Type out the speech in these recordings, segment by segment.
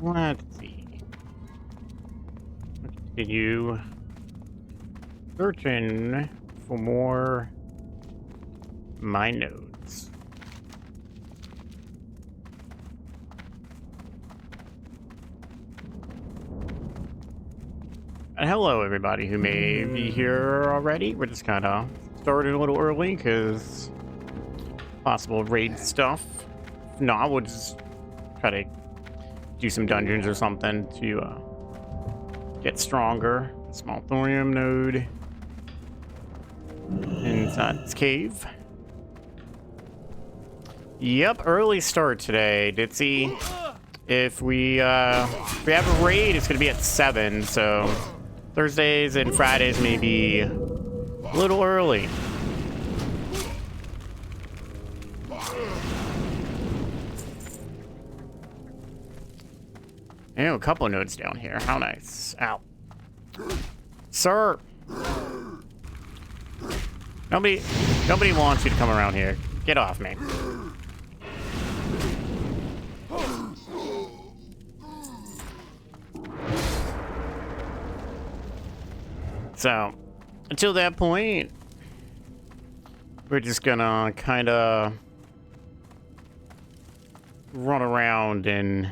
Let's see. Let's continue searching for more mine nodes. And hello, everybody who may be here already. We're just kind of started a little early because possible raid stuff. If not, we'll just try to do some dungeons or something to get stronger. Small thorium node inside this cave. Yep, early start today, Ditzy. If we have a raid, it's gonna be at 7, so Thursdays and Fridays may be a little early. I know a couple of nodes down here. How nice. Ow. Sir! Nobody wants you to come around here. Get off me. So, until that point, we're just gonna kind of run around and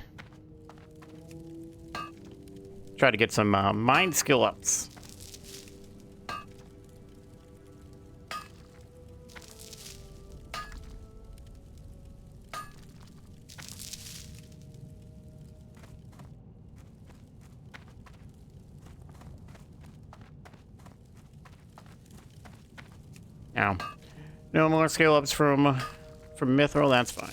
try to get some mine skill ups. Now, no more skill ups from Mithril, that's fine.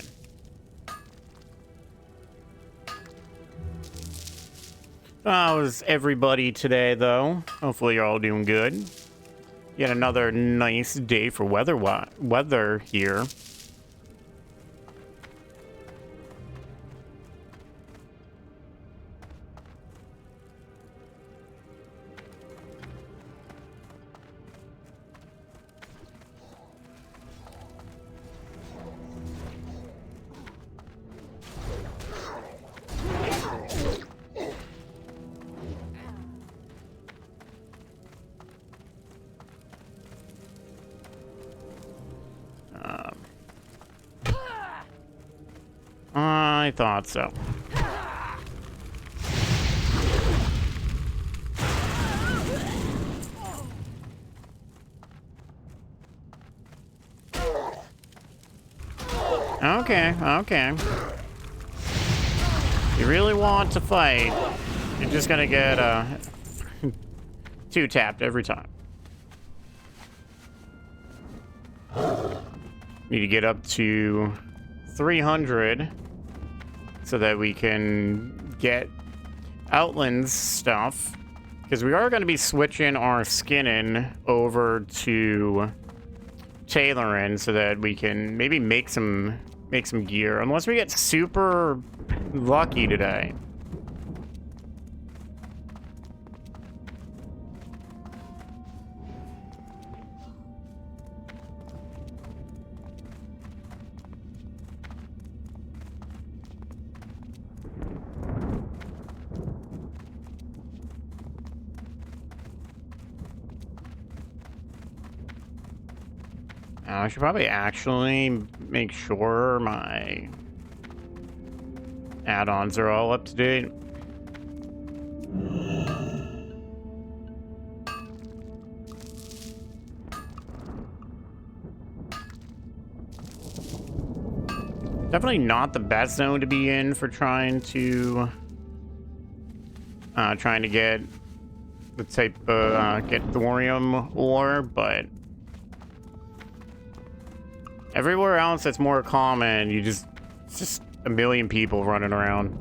How's everybody today, though? Hopefully you're all doing good. Yet another nice day for weather here. I thought so. Okay. You really want to fight, you're just gonna get two-tapped every time. Need to get up to 300 so that we can get Outland's stuff, because we are going to be switching our skinning over to tailoring so that we can maybe make some gear, unless we get super lucky today. I should probably actually make sure my add-ons are all up to date. Definitely not the best zone to be in for trying to get the type of get thorium ore, but everywhere else that's more common, it's just a million people running around.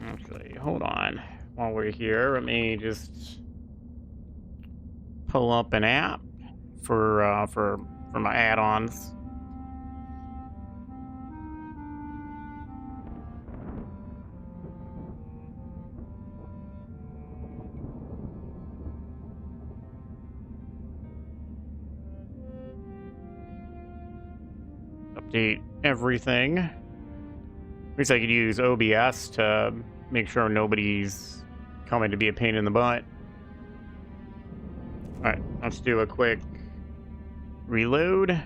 Actually, hold on. While we're here, let me just pull up an app, for my add-ons. Update everything. At least I could use OBS to make sure nobody's coming to be a pain in the butt. Alright, let's do a quick reload.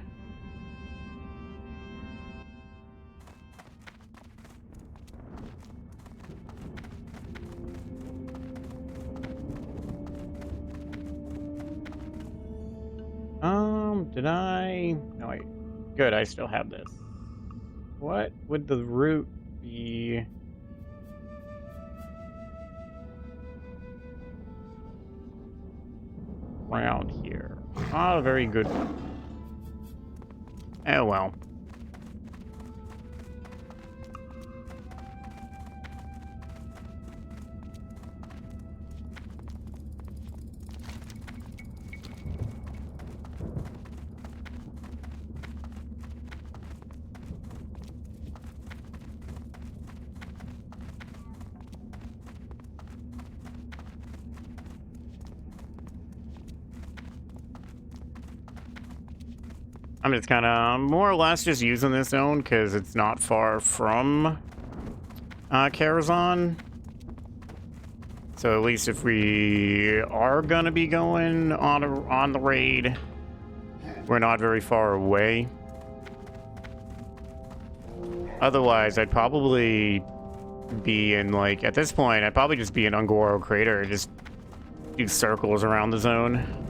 Did I? No, wait. Good, I still have this. What would the route be? Around here. Not a very good one. Oh well. I'm just kind of more or less just using this zone because it's not far from Karazhan. So at least if we are gonna be going on the raid, we're not very far away. Otherwise, I'd probably be in, like, at this point, I'd probably just be in Ungoro Crater and just do circles around the zone.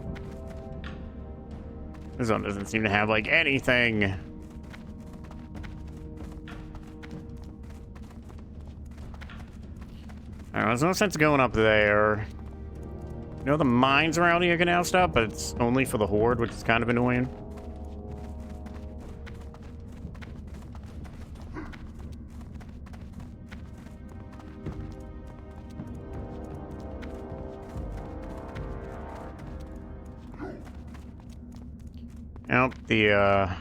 The zone doesn't seem to have, like, anything. There's no sense going up there. You know, the mines around here can now stop, but it's only for the Horde, which is kind of annoying. Nope, the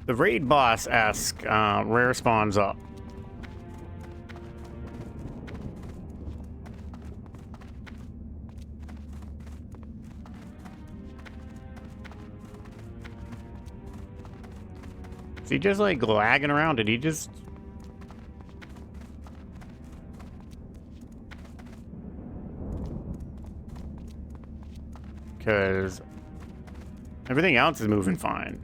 raid boss-esque rare spawns up. Is he just like lagging around? Did he just... Because everything else is moving fine.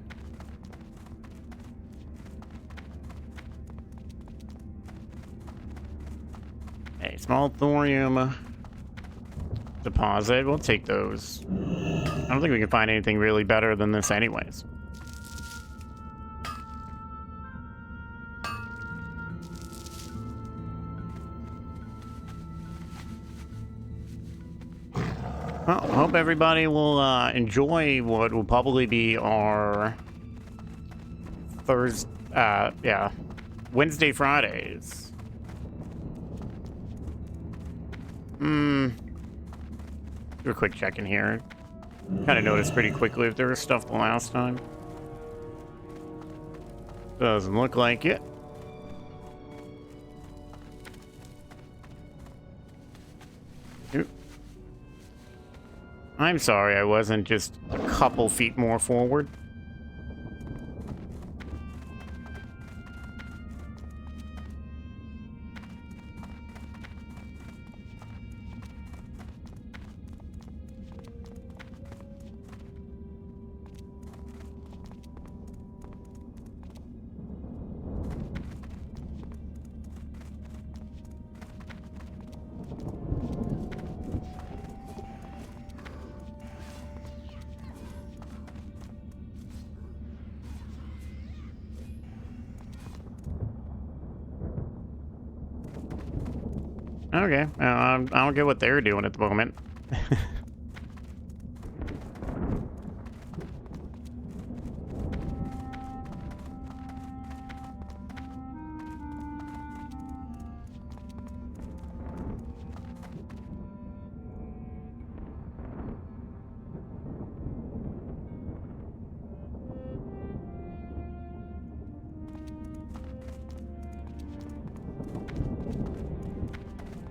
Hey, small thorium deposit. We'll take those. I don't think we can find anything really better than this anyways. Well, I hope everybody will enjoy what will probably be our Wednesday, Fridays. Do a quick check in here. Kind of noticed pretty quickly if there was stuff the last time. Doesn't look like it. I'm sorry I wasn't just a couple feet more forward. Okay, I don't get what they're doing at the moment.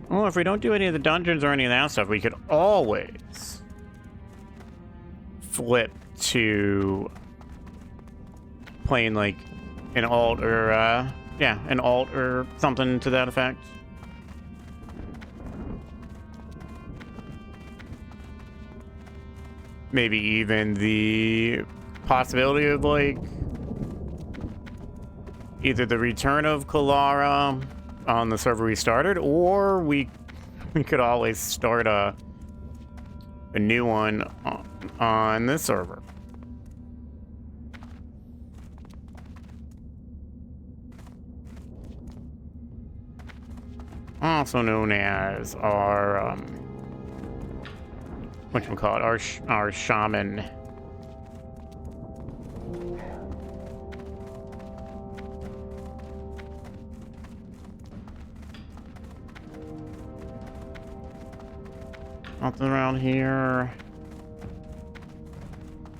Well, if we don't do any of the dungeons or any of that stuff, we could always flip to playing like an alt or yeah, an alt or something to that effect. Maybe even the possibility of like either the return of Kalara on the server we started, or we could always start a new one on this server. Also known as our whatchamacallit, our shaman. Nothing around here.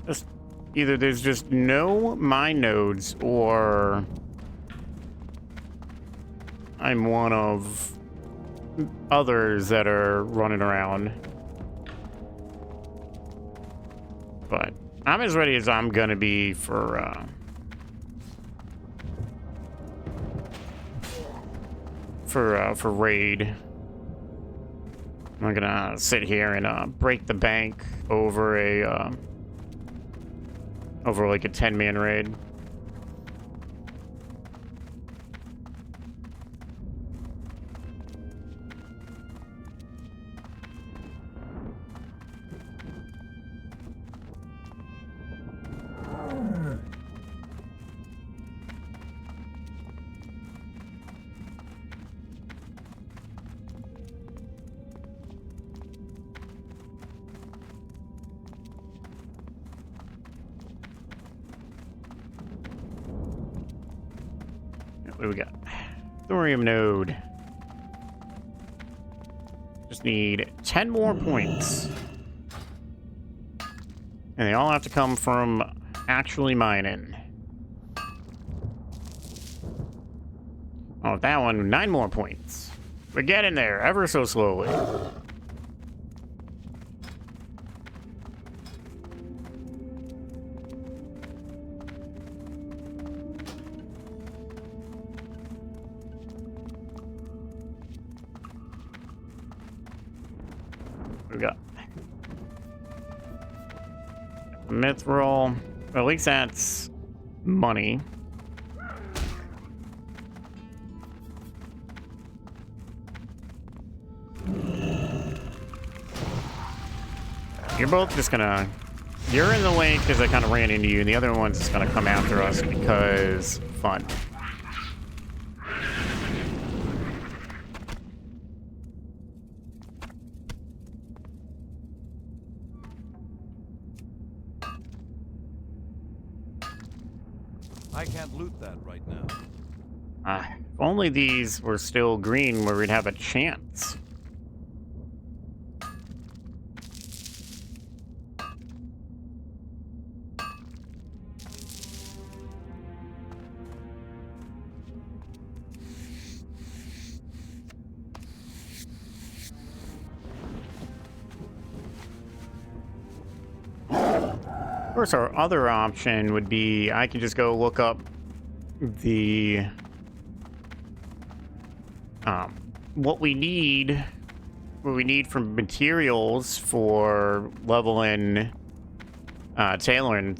Just either there's just no mine nodes, or I'm one of others that are running around. But I'm as ready as I'm gonna be for raid. I'm gonna sit here and break the bank over a over like a 10-man raid. What do we got? Thorium node. Just need 10 more points. And they all have to come from actually mining. Oh, that one, 9 more points. We're getting there ever so slowly. We got mithril. Well, at least that's money. You're both just gonna... You're in the way because I kind of ran into you, and the other one's just gonna come after us because fun. I can't loot that right now. If only these were still green where we'd have a chance. Of course, our other option would be I could just go look up the what we need from materials for leveling tailoring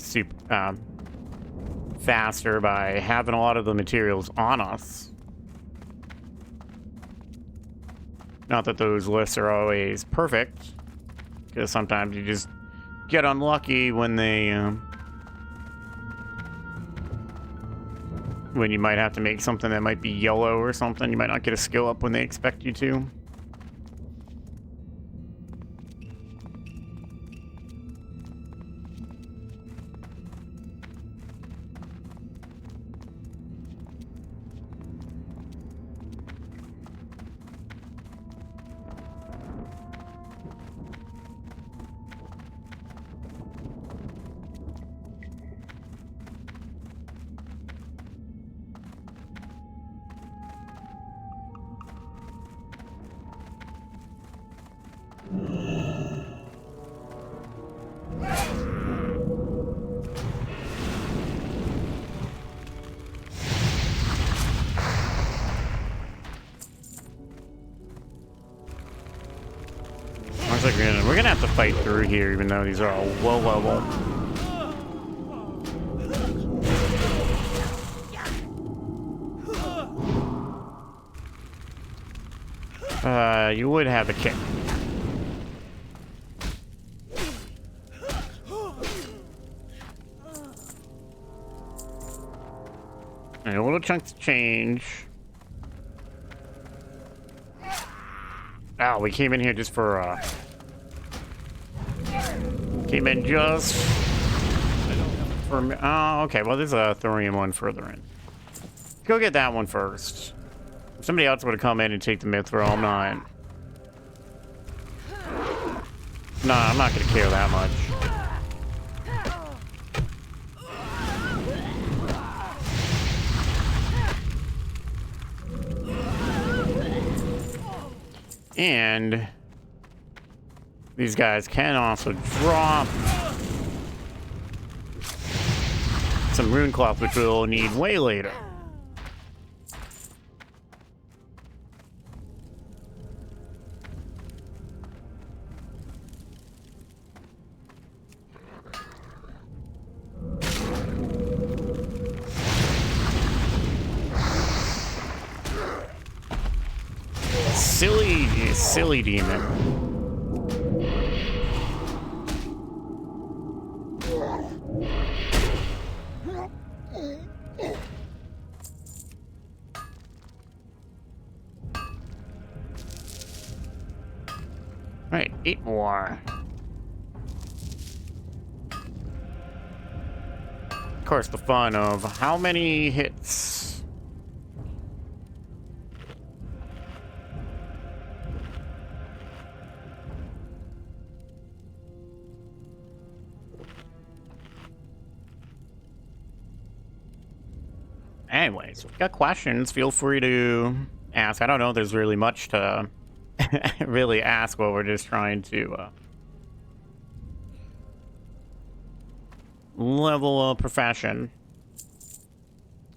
faster by having a lot of the materials on us. Not that those lists are always perfect, because sometimes you just get unlucky when they when you might have to make something that might be yellow or something. You might not get a skill up when they expect you to. we're gonna have to fight through here, even though these are all low level. You would have a kick. And a little chunk to change. Oh, we came in here just for, came in just for, oh, okay, well, there's a thorium one further in. Go get that one first. If somebody else would have come in and take the mithril, I'm not. No, I'm not gonna care that much. And these guys can also drop some rune cloth, which we'll need way later. Silly demon. Right, 8 more. Of course, the fun of how many hits. Anyways, if you've got questions, feel free to ask. I don't know if there's really much to really ask while we're just trying to level up profession.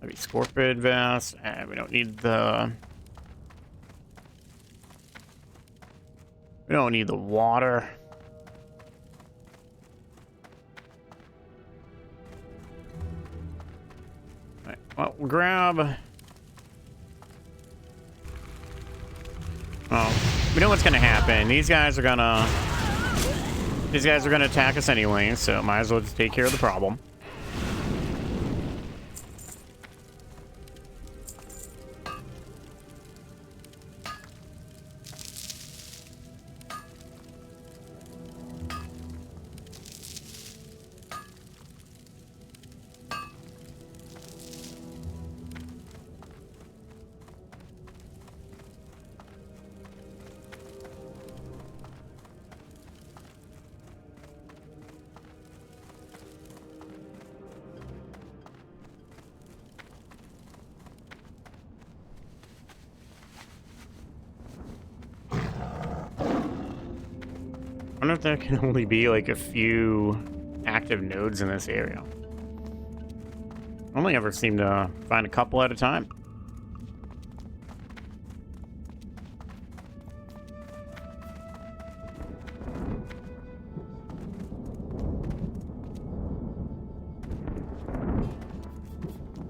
Maybe scorpion vest, and we don't need the... We don't need the water. Well, we'll grab... Well, we know what's gonna happen. These guys are gonna attack us anyway, so might as well just take care of the problem. I wonder if there can only be like a few active nodes in this area. Only ever seem to find a couple at a time.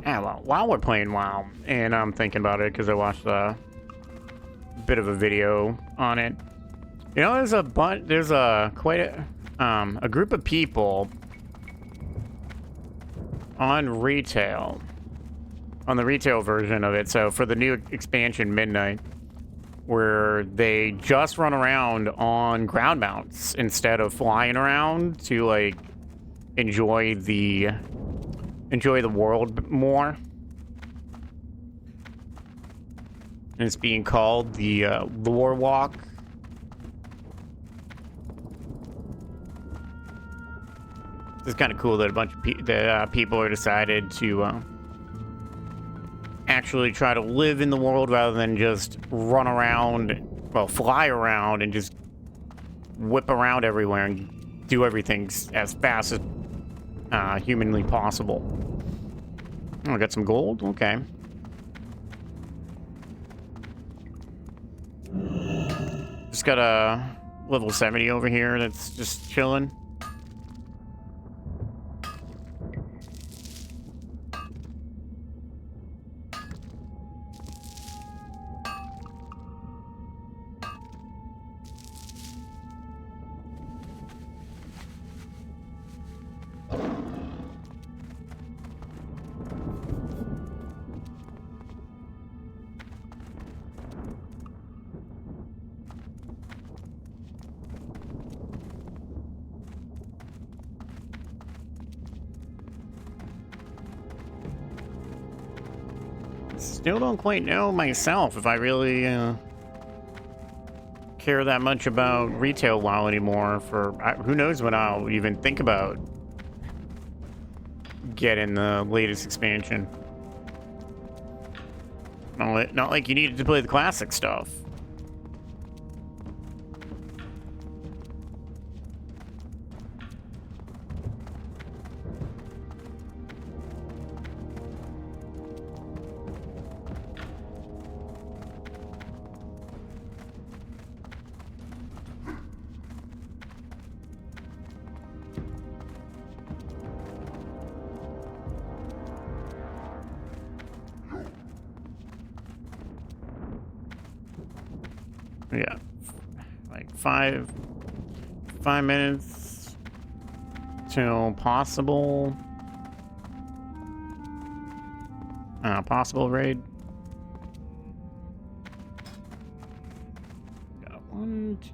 Yeah, well, while we're playing WoW, and I'm thinking about it because I watched a bit of a video on it. You know, there's quite a group of people on retail, on the retail version of it. So for the new expansion, Midnight, where they just run around on ground mounts instead of flying around to like enjoy the world more. And it's being called the Lore Walk. It's kind of cool that a bunch of people are decided to actually try to live in the world rather than just run around, well, fly around and just whip around everywhere and do everything as fast as humanly possible. Oh, I got some gold? Okay. Just got a level 70 over here that's just chilling. Still don't quite know myself if I really care that much about retail WoW anymore. Who knows when I'll even think about getting the latest expansion. Not like you needed to play the classic stuff. Yeah, like five minutes till possible raid. Got one, two.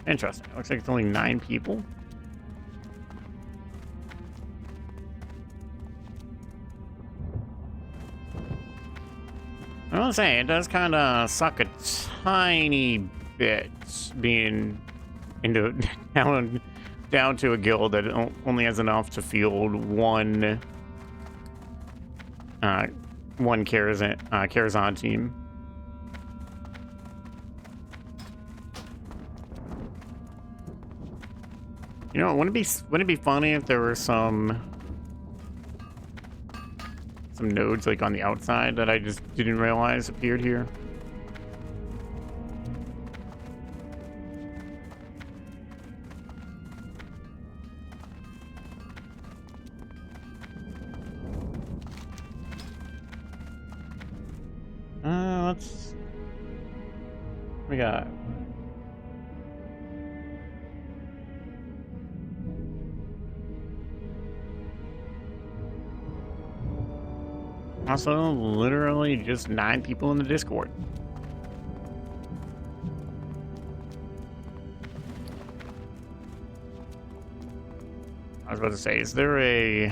Interesting. Looks like it's only 9 people. I want to say, it does kind of suck a tiny bit being down to a guild that only has enough to field one Karazhan team. You know, wouldn't it be funny if there were some nodes like on the outside that I just didn't realize appeared here? We got also literally just 9 people in the Discord. I was about to say, is there a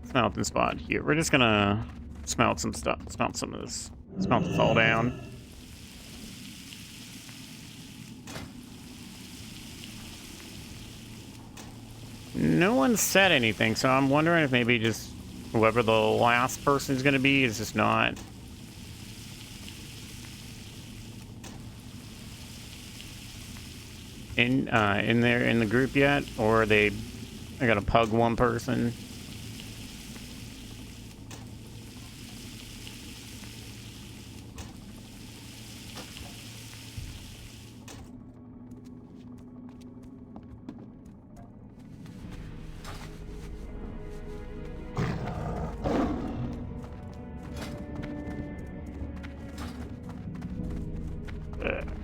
smelting spot here? We're just gonna smelt some stuff, smelt some of this, smelt this all down. No one said anything, so I'm wondering if maybe just whoever the last person is going to be is just not in there in the group yet, or I gotta pug one person.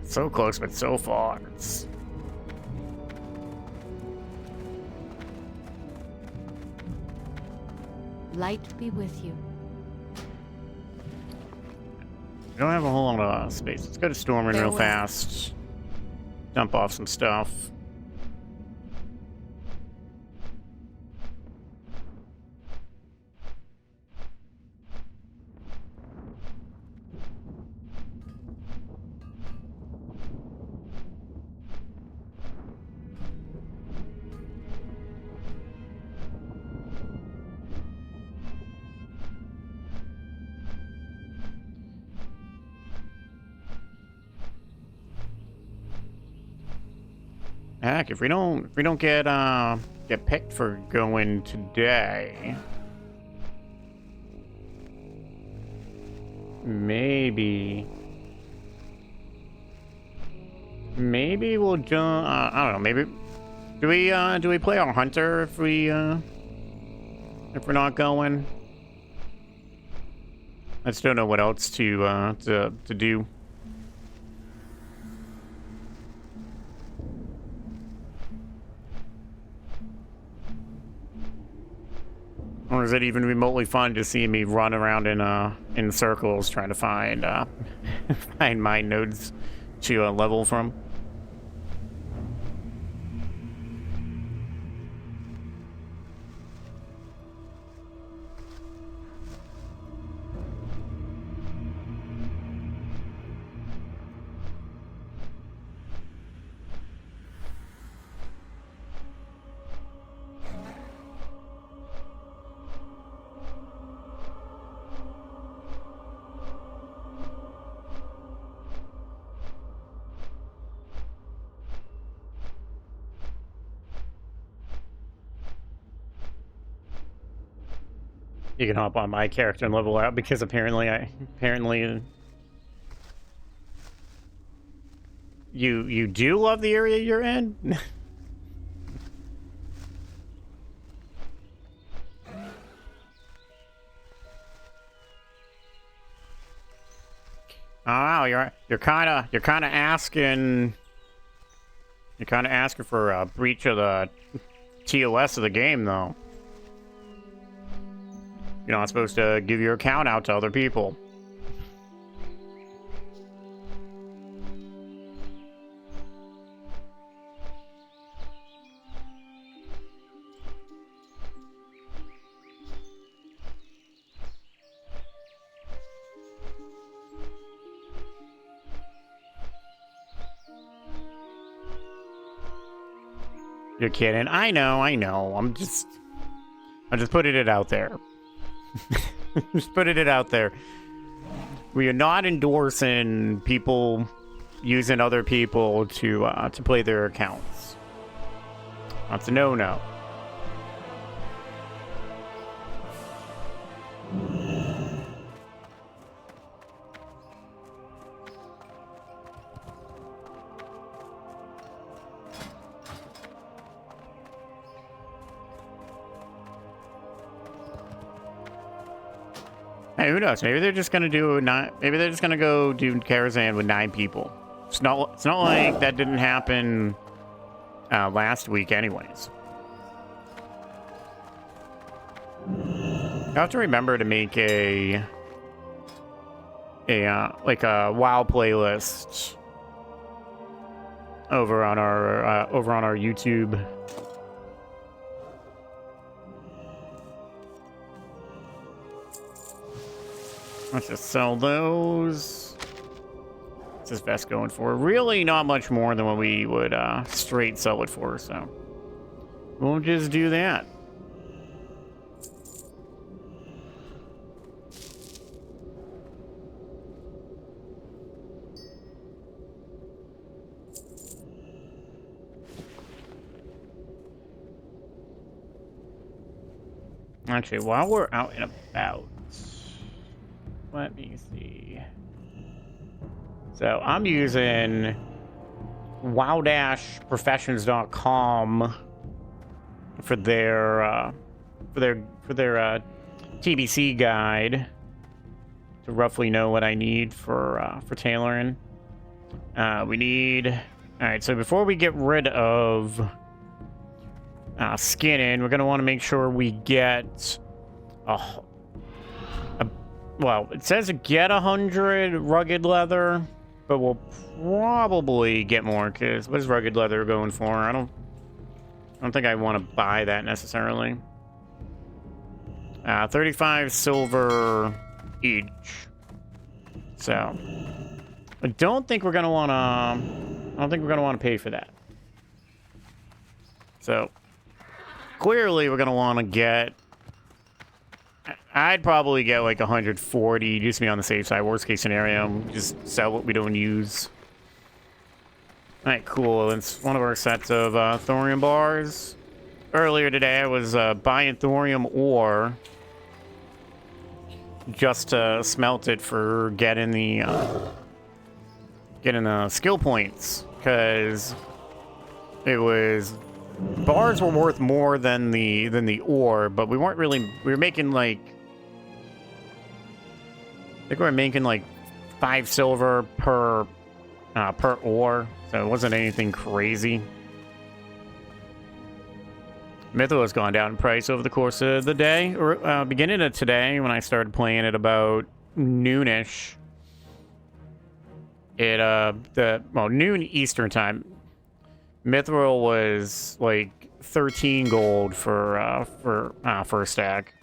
So close, but so far. Light be with you. We don't have a whole lot of space. Let's go to Storming real fast. Dump off some stuff. heck, if we don't get picked for going today, maybe we'll jump. I don't know. Maybe do we play our hunter if we're not going? I just don't know what else to do. Or is it even remotely fun to see me run around in circles trying to find find mine nodes to level from? You can hop on my character and level out because apparently you do love the area you're in. Oh wow, you're kind of asking for a breach of the TOS of the game though. You're not supposed to give your account out to other people. You're kidding. I know. I'm just putting it out there. Just putting it out there. We are not endorsing people using other people to play their accounts. That's a no-no. Hey, who knows? Maybe they're just gonna do maybe they're just gonna go do Karazhan with 9 people. It's not like that didn't happen last week, anyways. I have to remember to make a WoW playlist over on our YouTube. Let's just sell those. What's this vest going for? Really not much more than what we would straight sell it for, so we'll just do that. Actually, while we're out and about, let me see. So I'm using wow-professions.com for their TBC guide to roughly know what I need for tailoring. We need. All right. So before we get rid of skinning, we're gonna want to make sure we get well, it says to get 100 rugged leather, but we'll probably get more, because what is rugged leather going for? I don't think I want to buy that necessarily. 35 silver each. So I don't think we're gonna want to pay for that. So clearly we're gonna want to get. I'd probably get like 140, just to be on the safe side. Worst case scenario, just sell what we don't use. Alright, cool. It's one of our sets of thorium bars. Earlier today, I was buying thorium ore just to smelt it for getting the skill points, because it was bars were worth more than the ore, but we weren't really. We were making like, I think we were making like 5 silver per ore, so it wasn't anything crazy. Mytho has gone down in price over the course of the day, or beginning of today when I started playing at about noonish. Noon Eastern time. Mithril was like 13 gold for a stack.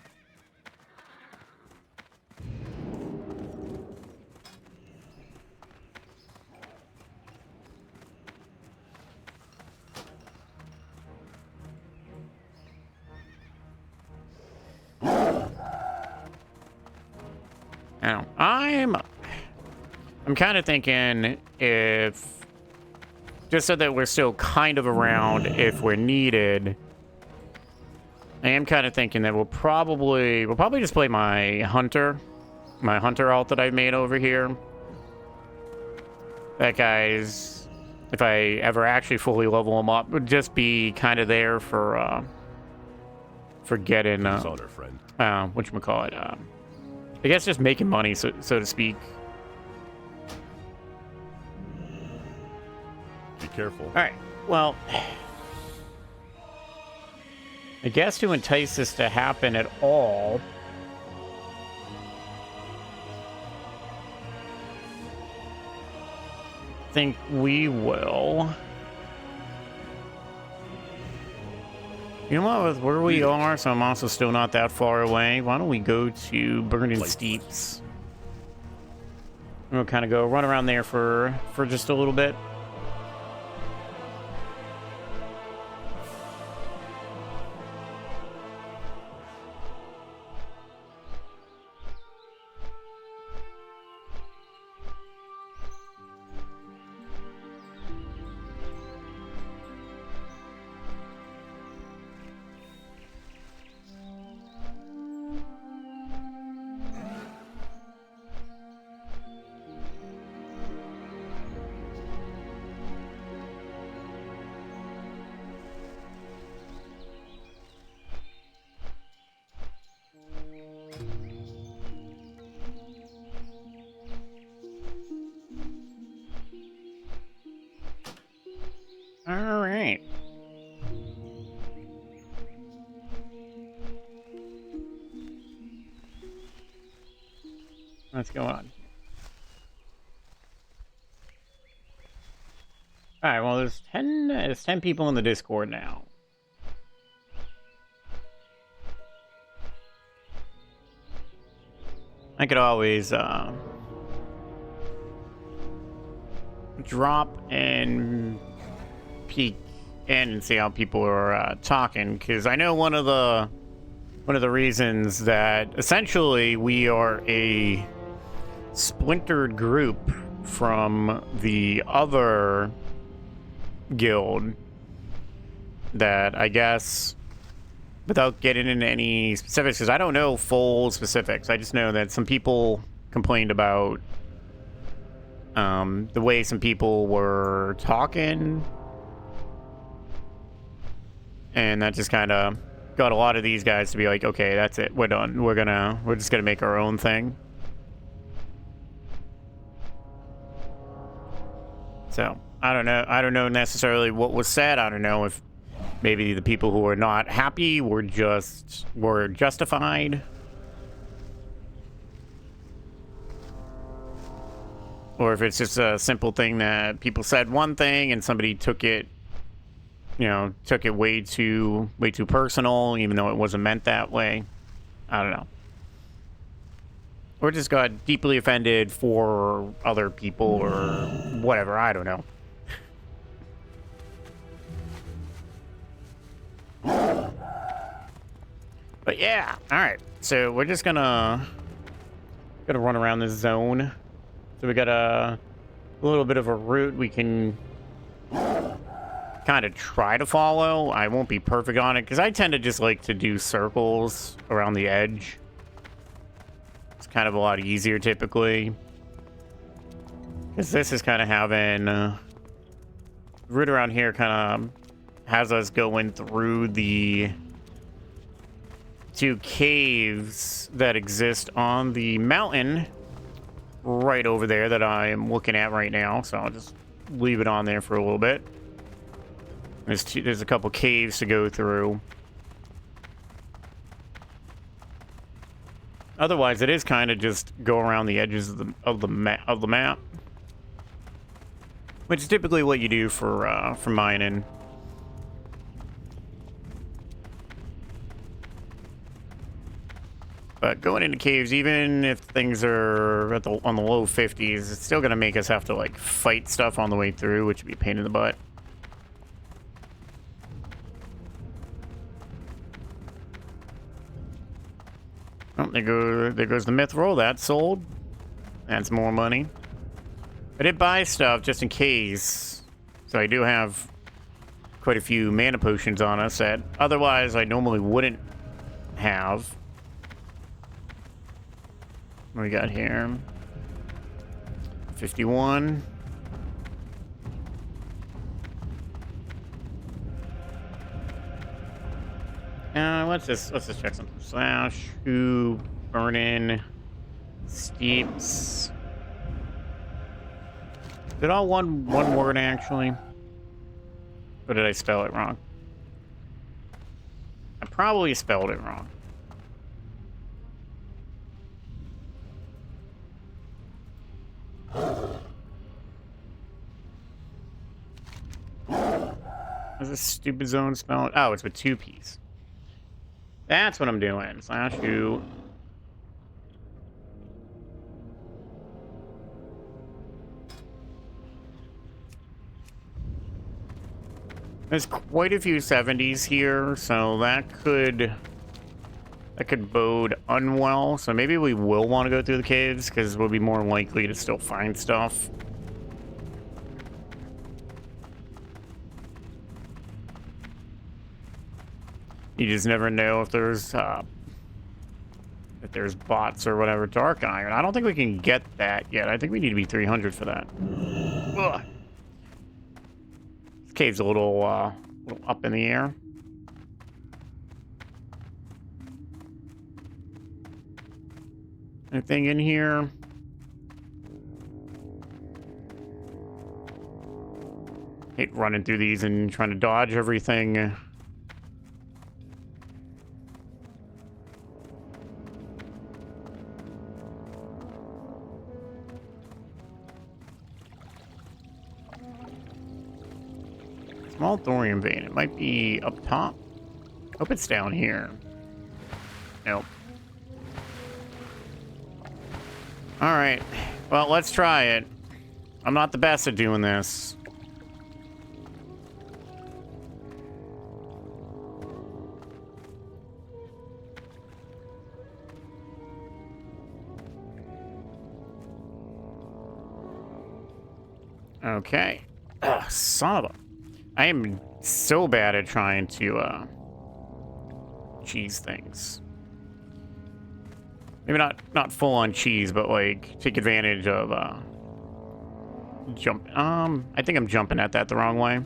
Now, I'm kind of thinking, if just so that we're still kind of around if we're needed, I am kind of thinking that we'll probably just play my hunter alt that I made over here. That guy's, if I ever actually fully level him up, would just be kind of there for getting whatchamacallit, I guess just making money, so to speak. Be careful. All right. Well, I guess to entice this to happen at all, I think we will. You know what, with where we are, so I'm also still not that far away. Why don't we go to Burning Steeps? We'll kind of go run around there for just a little bit. All right. What's going on? All right. Well, there's 10 people in the Discord now. I could always drop and peek in and see how people are talking, because I know one of the reasons that essentially we are a splintered group from the other guild, that I guess, without getting into any specifics, because I don't know full specifics, I just know that some people complained about the way some people were talking, and that just kind of got a lot of these guys to be like, okay, that's it, we're done, we're just gonna make our own thing. So I don't know necessarily what was said. I don't know if maybe the people who were not happy were justified, or if it's just a simple thing that people said one thing and somebody took it way too personal, even though it wasn't meant that way. I don't know. Or just got deeply offended for other people or whatever. I don't know. But yeah, all right. So we're just gonna run around this zone. So we got a little bit of a route we can kind of try to follow. I won't be perfect on it because I tend to just like to do circles around the edge. It's kind of a lot easier typically. Because this is kind of having... route around here kind of has us going through the 2 caves that exist on the mountain right over there that I am looking at right now. So I'll just leave it on there for a little bit. There's a couple caves to go through. Otherwise, it is kind of just go around the edges of the map, which is typically what you do for mining. But going into caves, even if things are on the low 50s, it's still gonna make us have to like fight stuff on the way through, which would be a pain in the butt. Oh, there goes the mithril. That's sold. That's more money. I did buy stuff just in case. So I do have quite a few mana potions on us that otherwise I normally wouldn't have. What we got here? 51. Let's just check something. Slash, who, burn-in, steeps. Did all one word actually? Or did I spell it wrong? I probably spelled it wrong. How's this stupid zone spelled? Oh, it's with 2 P's. That's what I'm doing. Slash who. There's quite a few 70s here, so that could bode unwell. So maybe we will want to go through the caves because we'll be more likely to still find stuff. You just never know if there's bots or whatever. Dark iron. I don't think we can get that yet. I think we need to be 300 for that. Ugh. This cave's a little up in the air. Anything in here? Hate running through these and trying to dodge everything. Small thorium vein. It might be up top. Hope it's down here. Nope. Alright. Well, let's try it. I'm not the best at doing this. Okay. Ugh, son of a... I am so bad at trying to, cheese things. Maybe not full on cheese, but like take advantage of, jump. I think I'm jumping at that the wrong way. I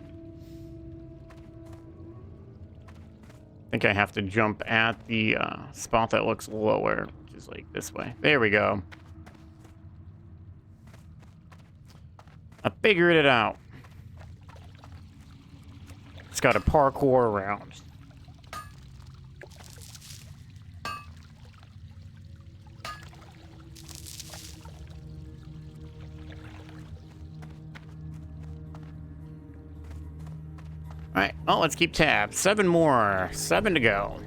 think I have to jump at the, spot that looks lower, which is like this way. There we go. I figured it out. It's got a parkour around. Alright, well, let's keep tabs. 7 more. 7 to go.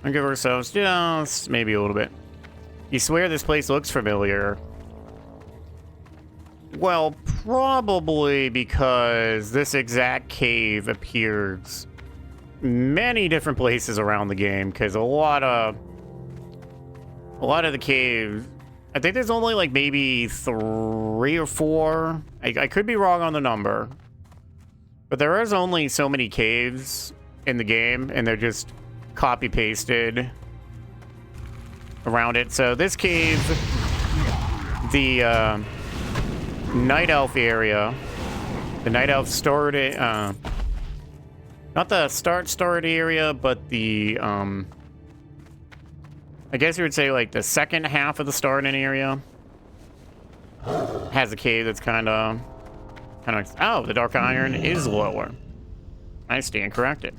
I'll give ourselves just maybe a little bit. You swear this place looks familiar. Well, probably because this exact cave appears many different places around the game, because a lot of the caves, I think there's only like maybe 3 3 or 4. I could be wrong on the number. But there is only so many caves in the game, and they're just copy-pasted around it. So this cave, the Night Elf area, the Night Elf started, not the start area, but the, I guess you would say like the second half of the starting area has a cave that's kind of, oh, the Dark Iron is lower. I stand corrected.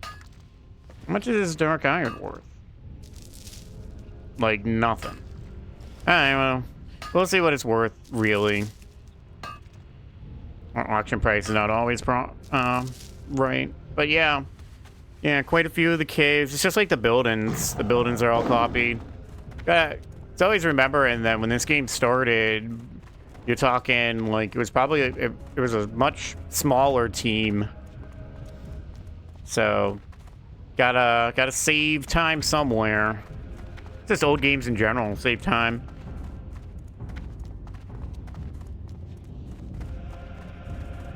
How much is this Dark Iron worth? Like nothing. Alright, well, we'll see what it's worth, really. Our auction price is not always right. But yeah. Yeah, quite a few of the caves. It's just like the buildings. The buildings are all copied. It's always remembering that when this game started, you're talking like it was probably it was a much smaller team. So gotta save time somewhere. Just old games in general, save time.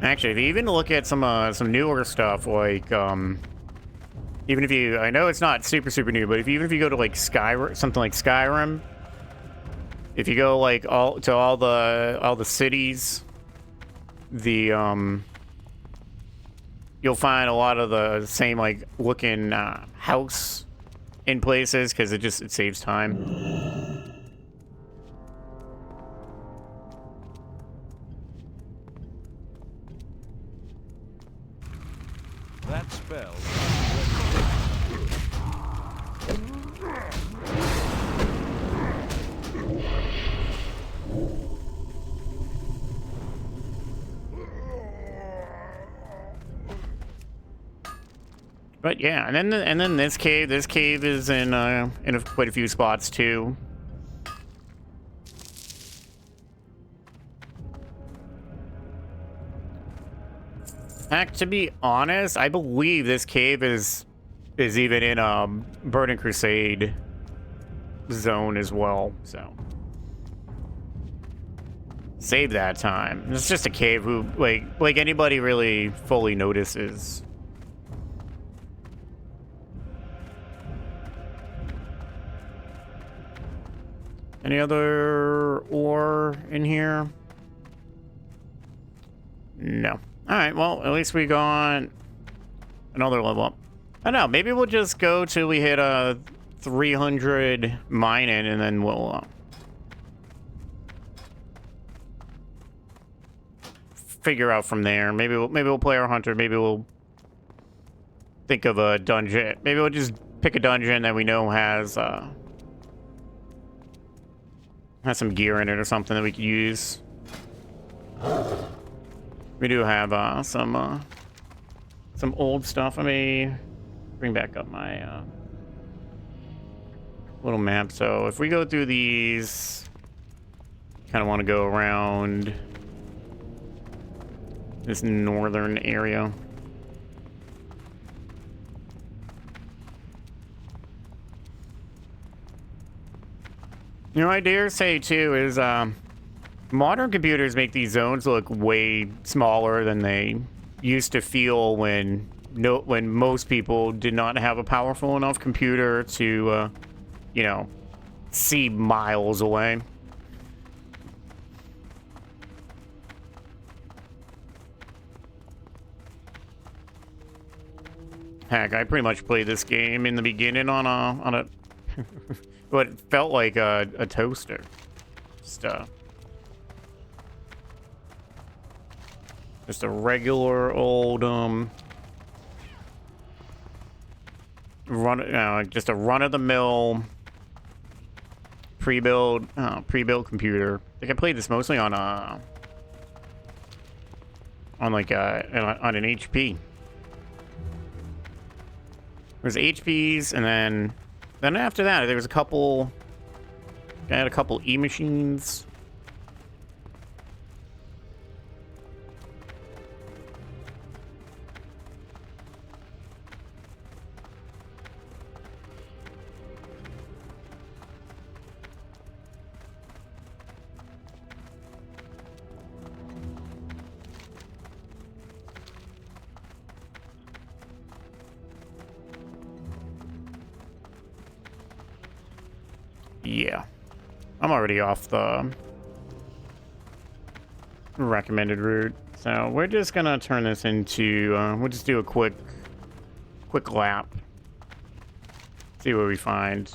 Actually, if you even look at some newer stuff, like even if you, I know it's not super new, but even if you go to like Skyrim, something like Skyrim, if you go like all the cities, you'll find a lot of the same like looking house in places because it saves time. That spell. But yeah, and then this cave is in quite a few spots too. Heck, to be honest, I believe this cave is even in Burning Crusade zone as well. So save that time. It's just a cave who like anybody really fully notices. Any other ore in here? No. Alright, well, at least we got another level up. I don't know, maybe we'll just go till we hit 300 mining and then we'll figure out from there. Maybe we'll play our hunter, maybe we'll think of a dungeon. Maybe we'll just pick a dungeon that we know has some gear in it or something that we could use. We do have some old stuff. Let me bring back up my little map. So if we go through these, kind of want to go around this northern area. You know, I dare say too is modern computers make these zones look way smaller than they used to feel when most people did not have a powerful enough computer to, you know, see miles away. Heck, I pretty much played this game in the beginning on a what felt like a toaster. Just a regular old just a run-of-the-mill pre-built computer. I think I played this mostly on an HP. There's HPs, and then after that there was a couple. I had a couple E-machines. Yeah. I'm already off the recommended route. So we're just gonna turn this into, we'll just do a quick lap. See what we find.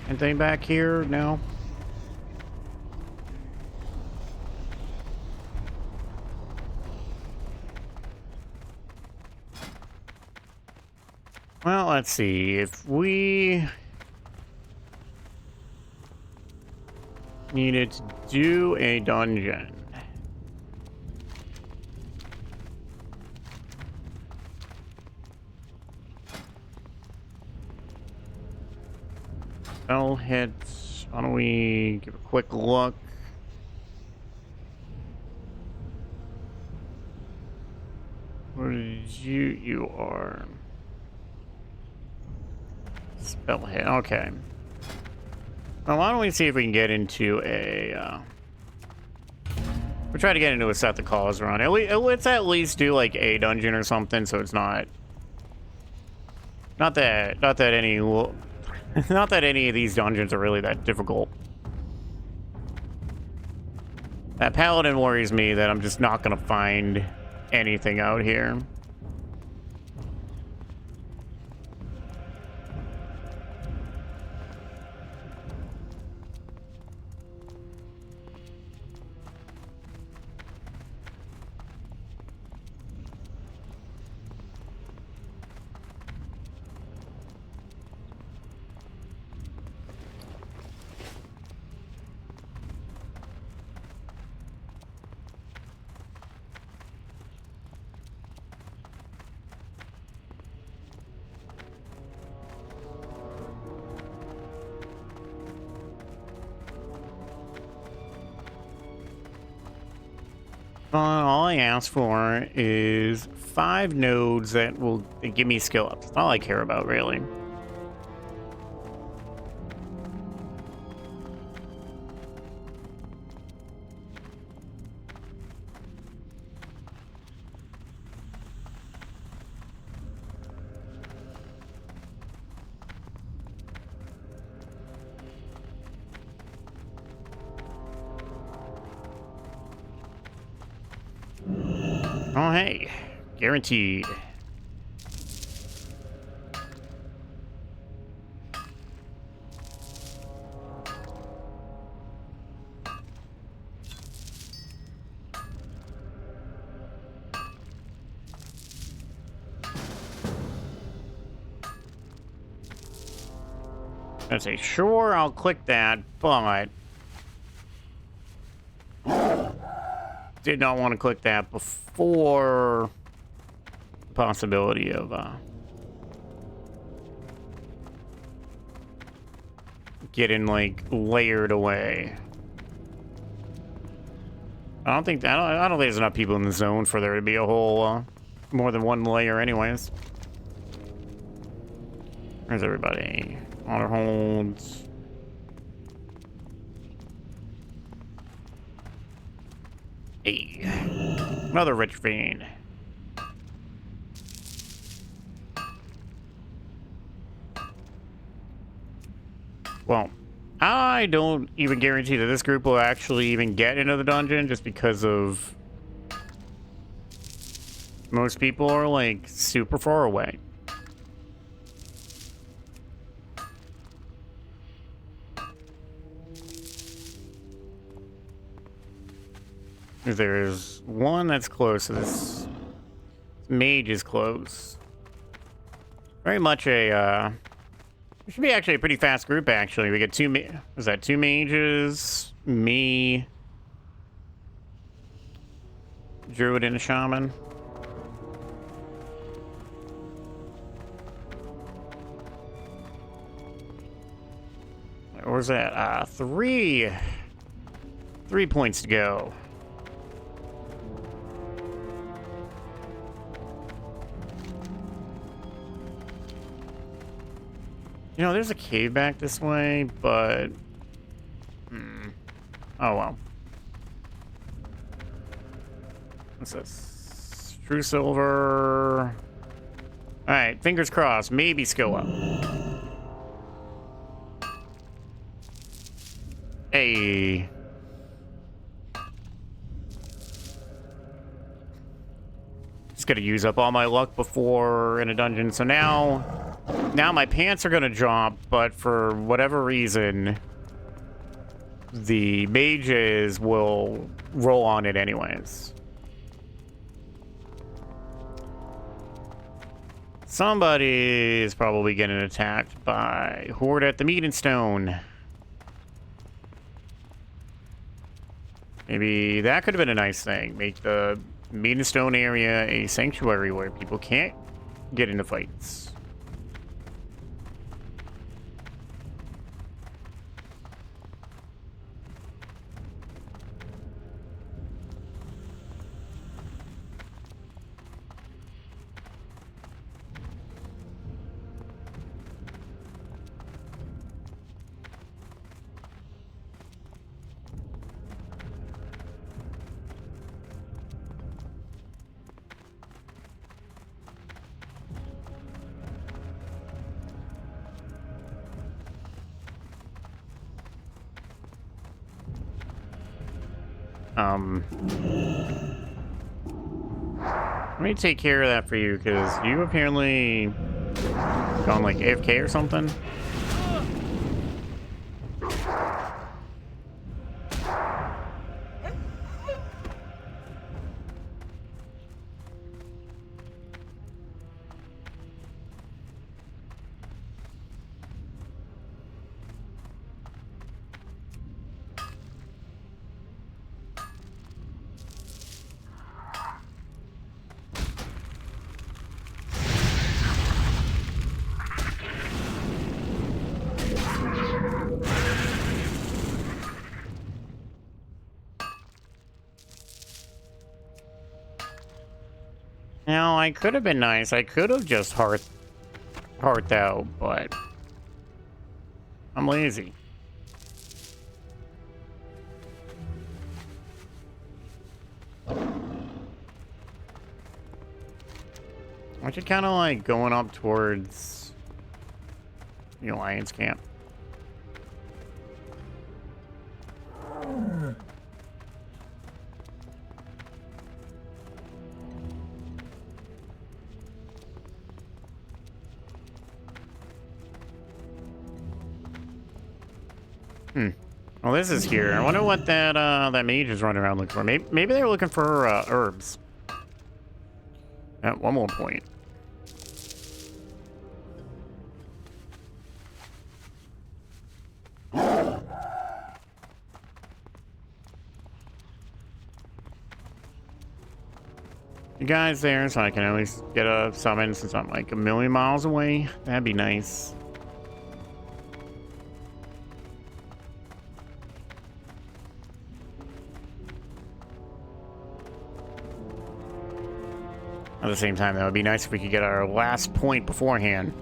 Anything back here? No. Well, let's see. If we needed to do a dungeon. Spell hits. Why don't we give a quick look? Where did you are? Spell hit. Okay. Well, why don't we see if we can get into a, we'll try to get into a set the cause run. Let's at least do like a dungeon or something, so it's not that any not that any of these dungeons are really that difficult. That paladin worries me that I'm just not gonna find anything out here. All I ask for is 5 nodes that will give me skill ups. That's all I care about, really. Oh, hey. Guaranteed. I say, sure, I'll click that, but did not want to click that before the possibility of getting like layered away. I don't think there's enough people in the zone for there to be a whole more than one layer anyways. Where's everybody? Honor holds. Hey, another rich fiend. Well, I don't even guarantee that this group will actually even get into the dungeon just because of most people are like super far away. There's one that's close. This mage is close. Very much a, it should be actually a pretty fast group, actually. We get two mages, me, druid, and a shaman. Or was that, 3 3 points to go. You know, there's a cave back this way, but... Oh, well. What's this? True silver. Alright, fingers crossed. Maybe skill up. Hey. Just gotta use up all my luck before in a dungeon. So now my pants are gonna drop, but for whatever reason, the mages will roll on it anyways. Somebody is probably getting attacked by Horde at the Meeting Stone. Maybe that could have been a nice thing. Make the Meeting Stone area a sanctuary where people can't get into fights. Let me take care of that for you, because you apparently gone like AFK or something. Now, I could have been nice. I could have just heart out, but I'm lazy. Aren't you kind of like going up towards the Alliance camp? Well, this is here. I wonder what that that mage is running around looking for. Maybe they're looking for herbs. At one more point. You guys there, so I can at least get a summon since I'm like a million miles away. That'd be nice. At the same time, that would be nice if we could get our last point beforehand.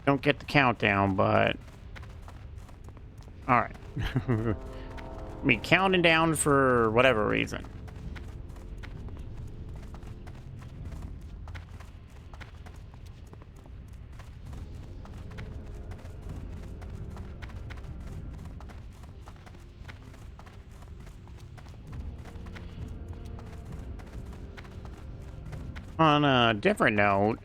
Don't get the countdown, but... Alright. I mean, counting down for whatever reason. On a different note,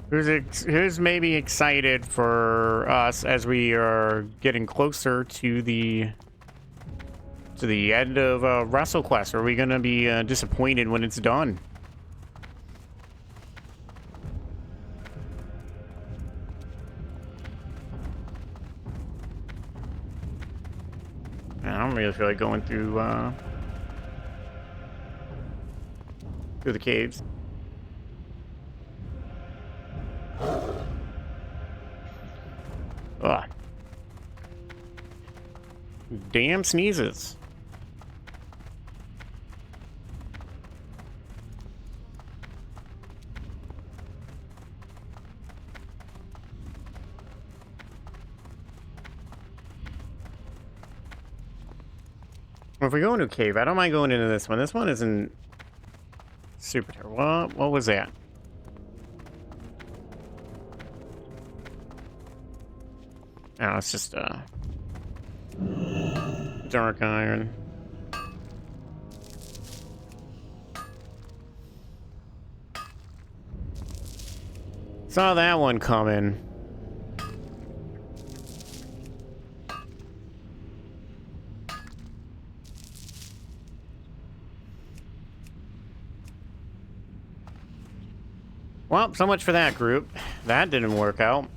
who's maybe excited for us as we are getting closer to the end of WrestleQuest? Are we gonna be disappointed when it's done? I don't really feel like going through the caves. Ugh. Damn sneezes. Well, if we go into a cave, I don't mind going into this one. This one isn't super terrible. What was that? Oh, it's just dark iron. Saw that one coming. Well, so much for that group. That didn't work out.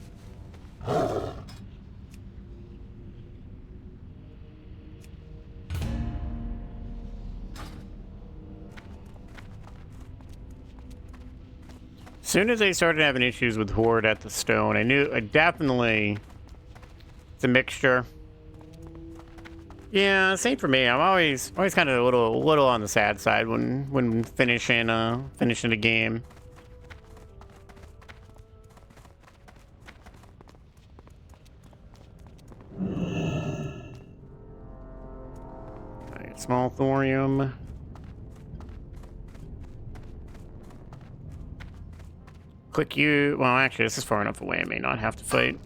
As soon as they started having issues with Horde at the stone, I definitely, it's a mixture. Yeah, same for me. I'm always kind of a little on the sad side when finishing a game. Alright, small thorium. Click you. Well, actually, this is far enough away. I may not have to fight.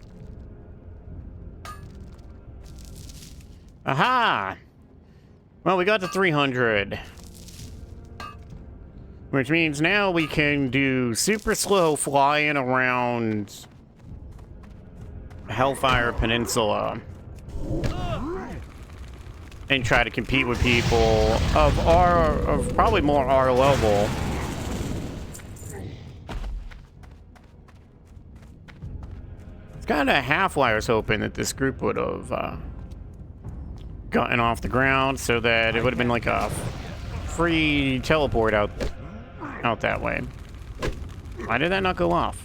Aha! Well, we got to 300. Which means now we can do super slow flying around Hellfire Peninsula and try to compete with people of probably more our level. It's kind of halfway I was hoping that this group would have gotten off the ground so that it would have been like a free teleport out that way. Why did that not go off?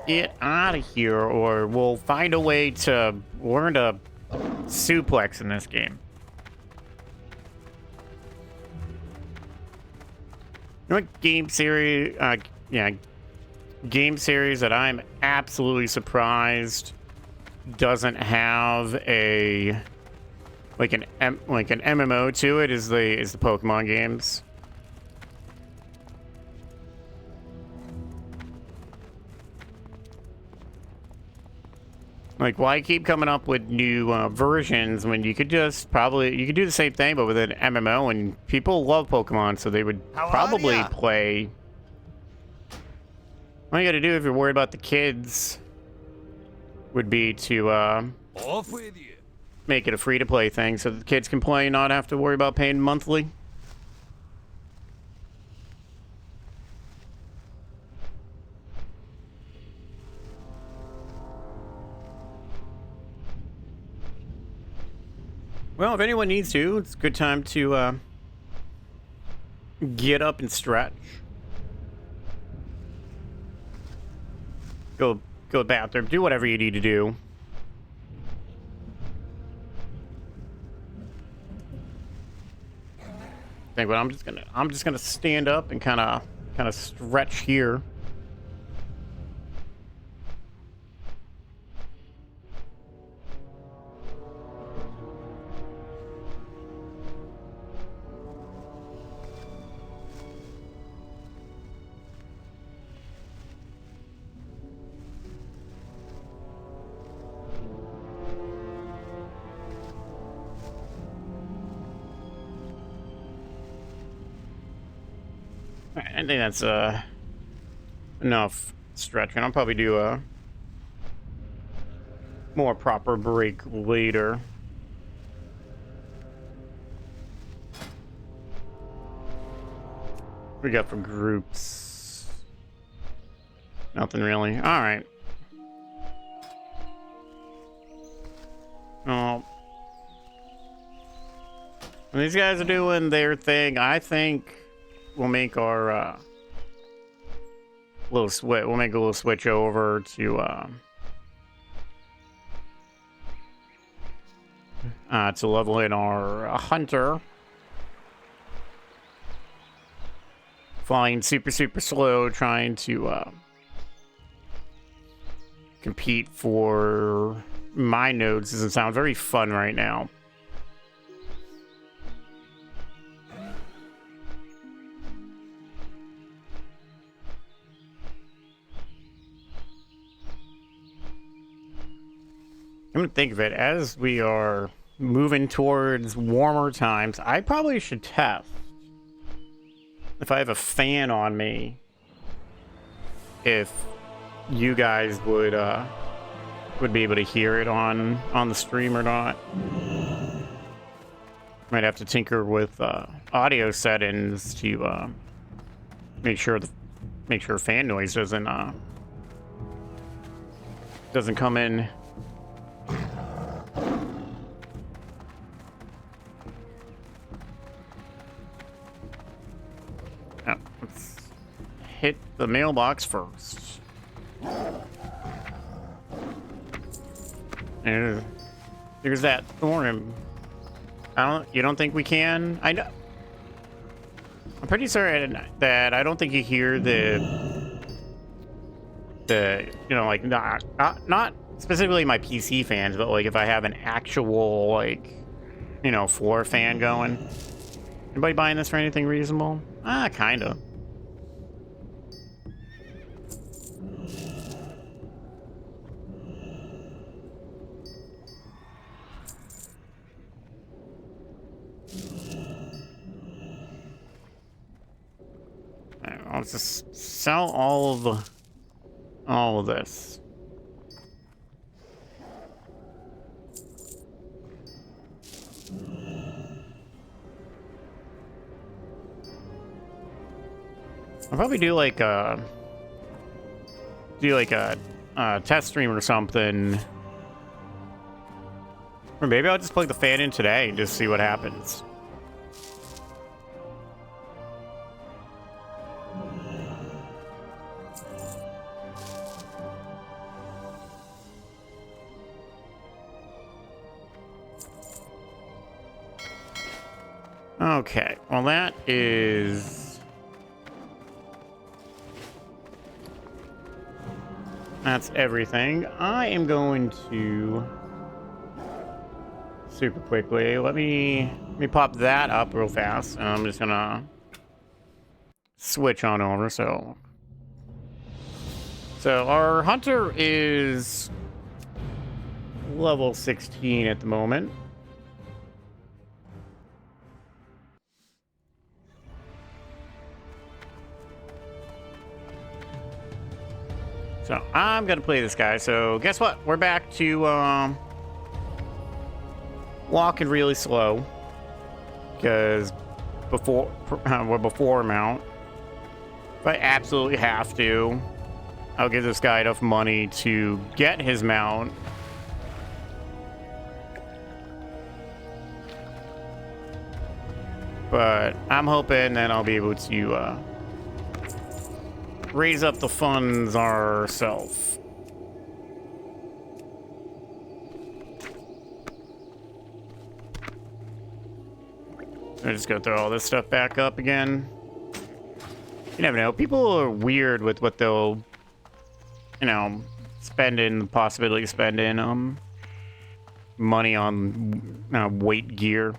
Get out of here, or we'll find a way to learn to suplex in this game. You know what game series that I'm absolutely surprised doesn't have a like an MMO to it is the Pokemon games. Like, why keep coming up with new versions when you could just you could do the same thing but with an MMO, and people love Pokemon, so they would probably play. All you gotta do if you're worried about the kids would be to Off with you. make it a free-to-play thing so that the kids can play and not have to worry about paying monthly. Well, if anyone needs to, it's a good time to get up and stretch. Go to the bathroom, do whatever you need to do. Think, but I'm just gonna stand up and kind of stretch here. I think that's enough stretching. I'll probably do a more proper break later. What we got for groups? Nothing really. All right. Oh. When these guys are doing their thing, I think we'll make our little switch. We'll make a little switch over to level in our hunter. Flying super slow, trying to compete for my nodes doesn't sound very fun right now. I'm gonna think of it, as we are moving towards warmer times, I probably should test if I have a fan on me, if you guys would be able to hear it on the stream or not. Might have to tinker with audio settings to make sure fan noise doesn't come in. Oh, let's hit the mailbox first. There's that thorn. You don't think we can? I know. I'm pretty certain that I don't think you hear the like not specifically my PC fans, but like if I have an actual like floor fan going. Anybody buying this for anything reasonable? Kinda. I'll just sell all of this. I'll probably do like a test stream or something, or maybe I'll just plug the fan in today and just see what happens. Okay, well that's everything. I am going to super quickly, let me pop that up real fast, and I'm just gonna switch on over. So our hunter is level 16 at the moment. So I'm gonna play this guy. So guess what? We're back to walking really slow, because we're before mount. If I absolutely have to, I'll give this guy enough money to get his mount. But I'm hoping that I'll be able to raise up the funds ourselves. I'm just gonna throw all this stuff back up again. You never know. People are weird with what they'll, spending money on weight gear.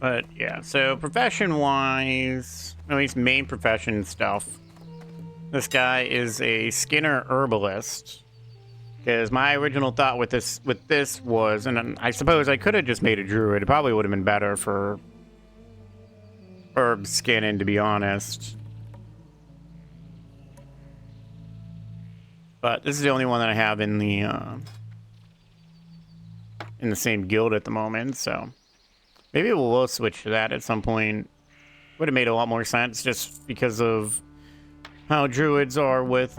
But yeah, so profession-wise, at least main profession stuff, this guy is a Skinner herbalist. Because my original thought with this was, and I suppose I could have just made a druid. It probably would have been better for herb skinning, to be honest. But this is the only one that I have in the same guild at the moment, so maybe we'll switch to that at some point. Would have made a lot more sense just because of how druids are with.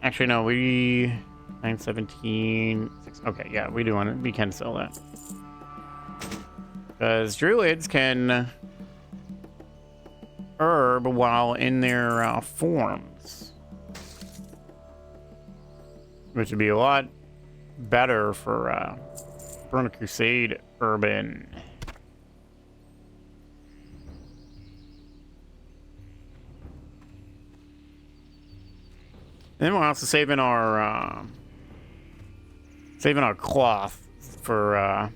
Actually, no, 917. Okay, yeah, we can sell that because druids can herb while in their forms, which would be a lot better for Burn a Crusade Urban. And then we're also saving our cloth for our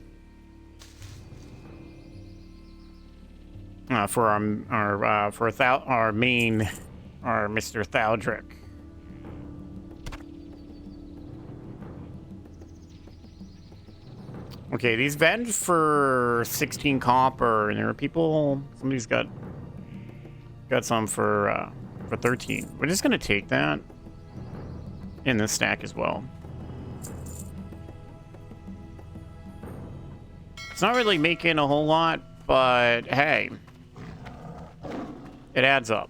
Mr. Thaldric. Okay, these vend for 16 copper, and there are people. Somebody's got some for 13. We're just gonna take that in this stack as well. It's not really making a whole lot, but hey, it adds up.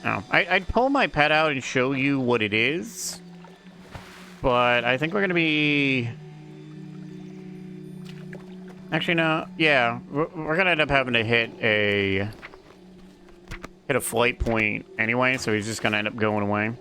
Now, I'd pull my pet out and show you what it is, but I think we're gonna be. Actually, no. Yeah, we're gonna end up having to hit a flight point anyway, so he's just gonna end up going away.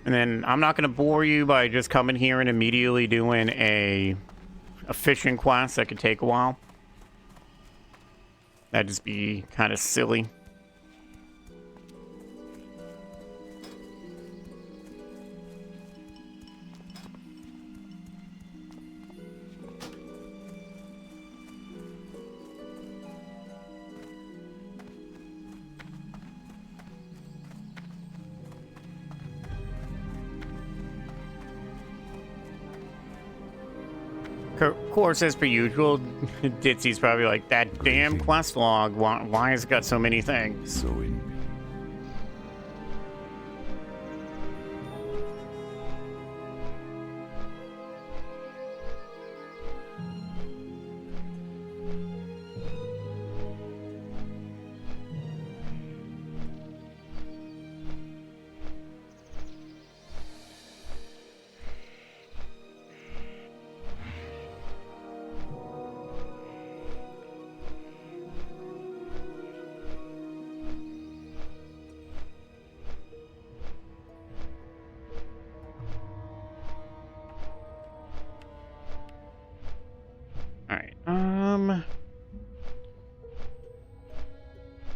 And then I'm not gonna bore you by just coming here and immediately doing a fishing quest that could take a while. That'd just be kind of silly. Of course, as per usual, Ditsy's probably like, that damn quest log, why has it got so many things? So in.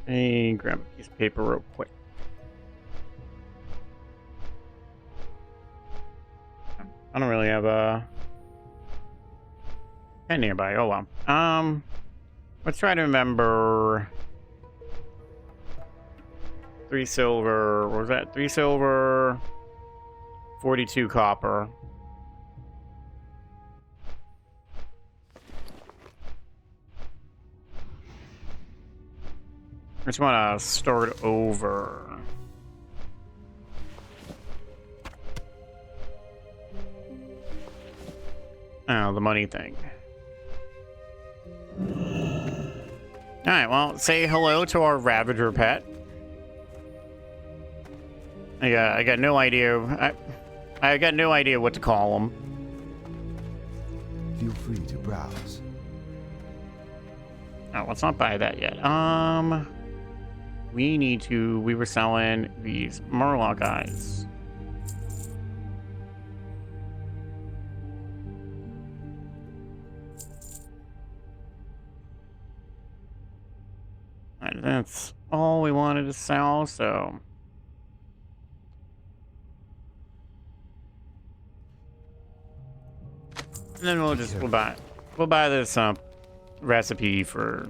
Hey, grab a piece of paper real quick. I don't really have a pen nearby. Oh well. Let's try to remember. 3 silver. What was that? 3 silver. 42 copper. I just want to start over. Oh, the money thing. Alright, well, say hello to our Ravager pet. I got no idea. I got no idea what to call him. Feel free to browse. Oh, let's not buy that yet. We were selling these Murloc eyes. That's all we wanted to sell, so... And then we'll buy this recipe for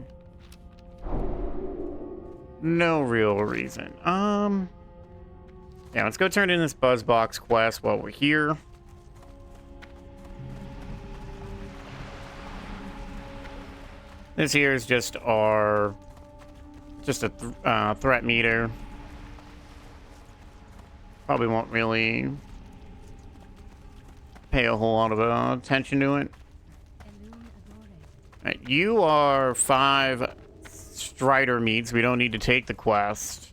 no real reason. Yeah, let's go turn in this Buzzbox quest while we're here. This here is just a threat meter. Probably won't really pay a whole lot of attention to it. Right, you are 5 Strider meats. We don't need to take the quest.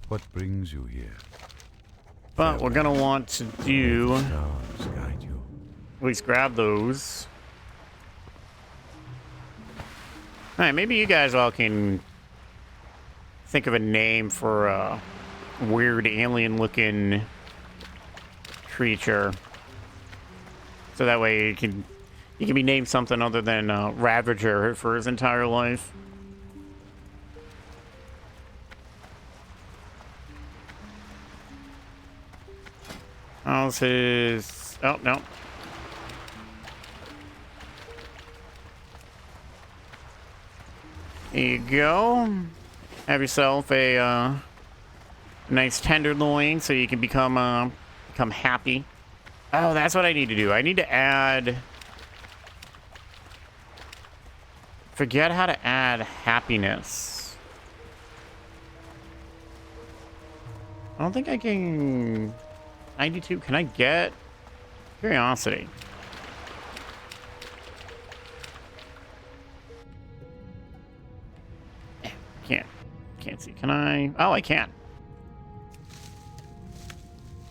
What brings you here? But we're gonna want to do Stars guide you. at least grab those. Alright, maybe you guys all can think of a name for a weird alien looking creature. So that way he can be named something other than Ravager for his entire life. How's his... Oh, no. There you go. Have yourself a nice tenderloin so you can become happy. Oh, that's what I need to do. I need to add... Forget how to add happiness. I don't think I can... 92. Can I get curiosity? Can't see. Can I? Oh, I can.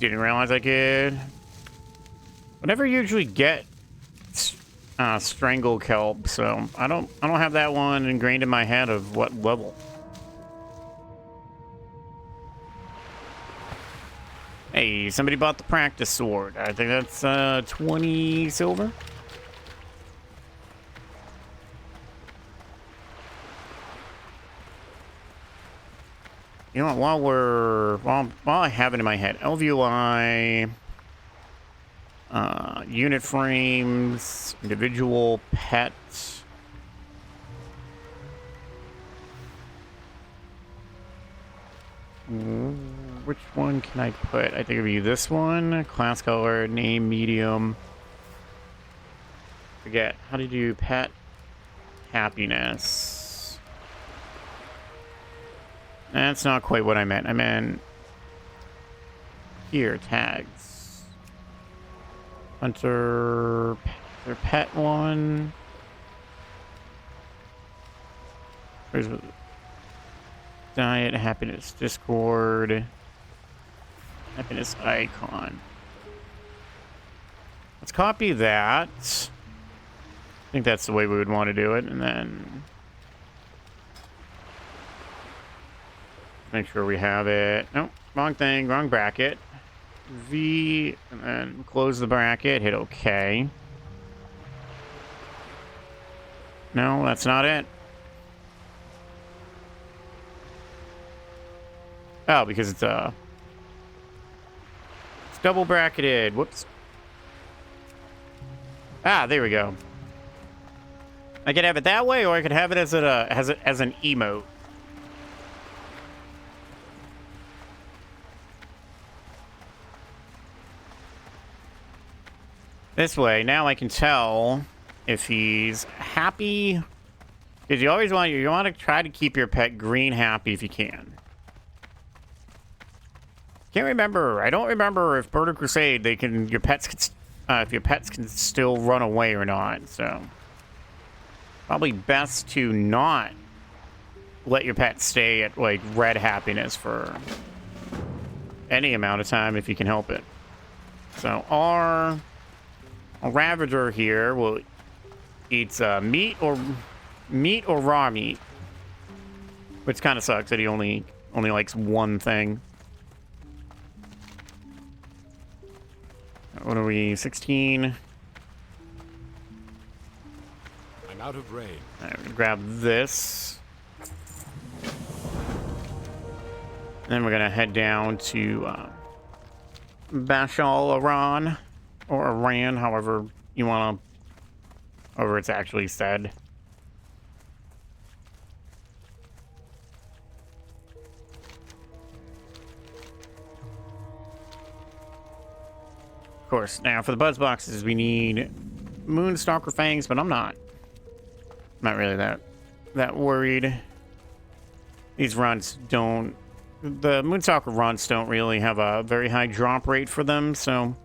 Didn't realize I could. Whenever you usually get strangle kelp, so I don't have that one ingrained in my head of what level. Hey, somebody bought the practice sword. I think that's 20 silver. You know what, while I have it in my head, LVOI, unit frames, individual pets. Which one can I put? I think it'd be this one. Class color, name, medium. Forget. How to do pet happiness. That's not quite what I meant. I meant here, tags. Hunter, their pet one. Where's the diet, happiness, Discord, happiness icon. Let's copy that. I think that's the way we would want to do it, and then make sure we have it. Nope, wrong thing, wrong bracket. V, and then close the bracket, hit OK. No, that's not it. Oh, because it's double bracketed. Whoops. Ah, there we go. I could have it that way, or I could have it as an emote. This way, now I can tell if he's happy. Because you always want to try to keep your pet green happy if you can. Can't remember. I don't remember if Bird of Crusade if your pets can still run away or not. So probably best to not let your pet stay at like red happiness for any amount of time if you can help it. So our Ravager here will eat meat or raw meat, which kind of sucks that he only likes one thing. What are we, 16? I'm out of rain. All right, we're gonna grab this. Then we're gonna head down to Bashal Iran, or Iran, however you wanna, however it's actually said. Of course, now for the buzz boxes, we need Moonstalker Fangs, but I'm not really that worried. These runts don't, the Moonstalker runts don't really have a very high drop rate for them, so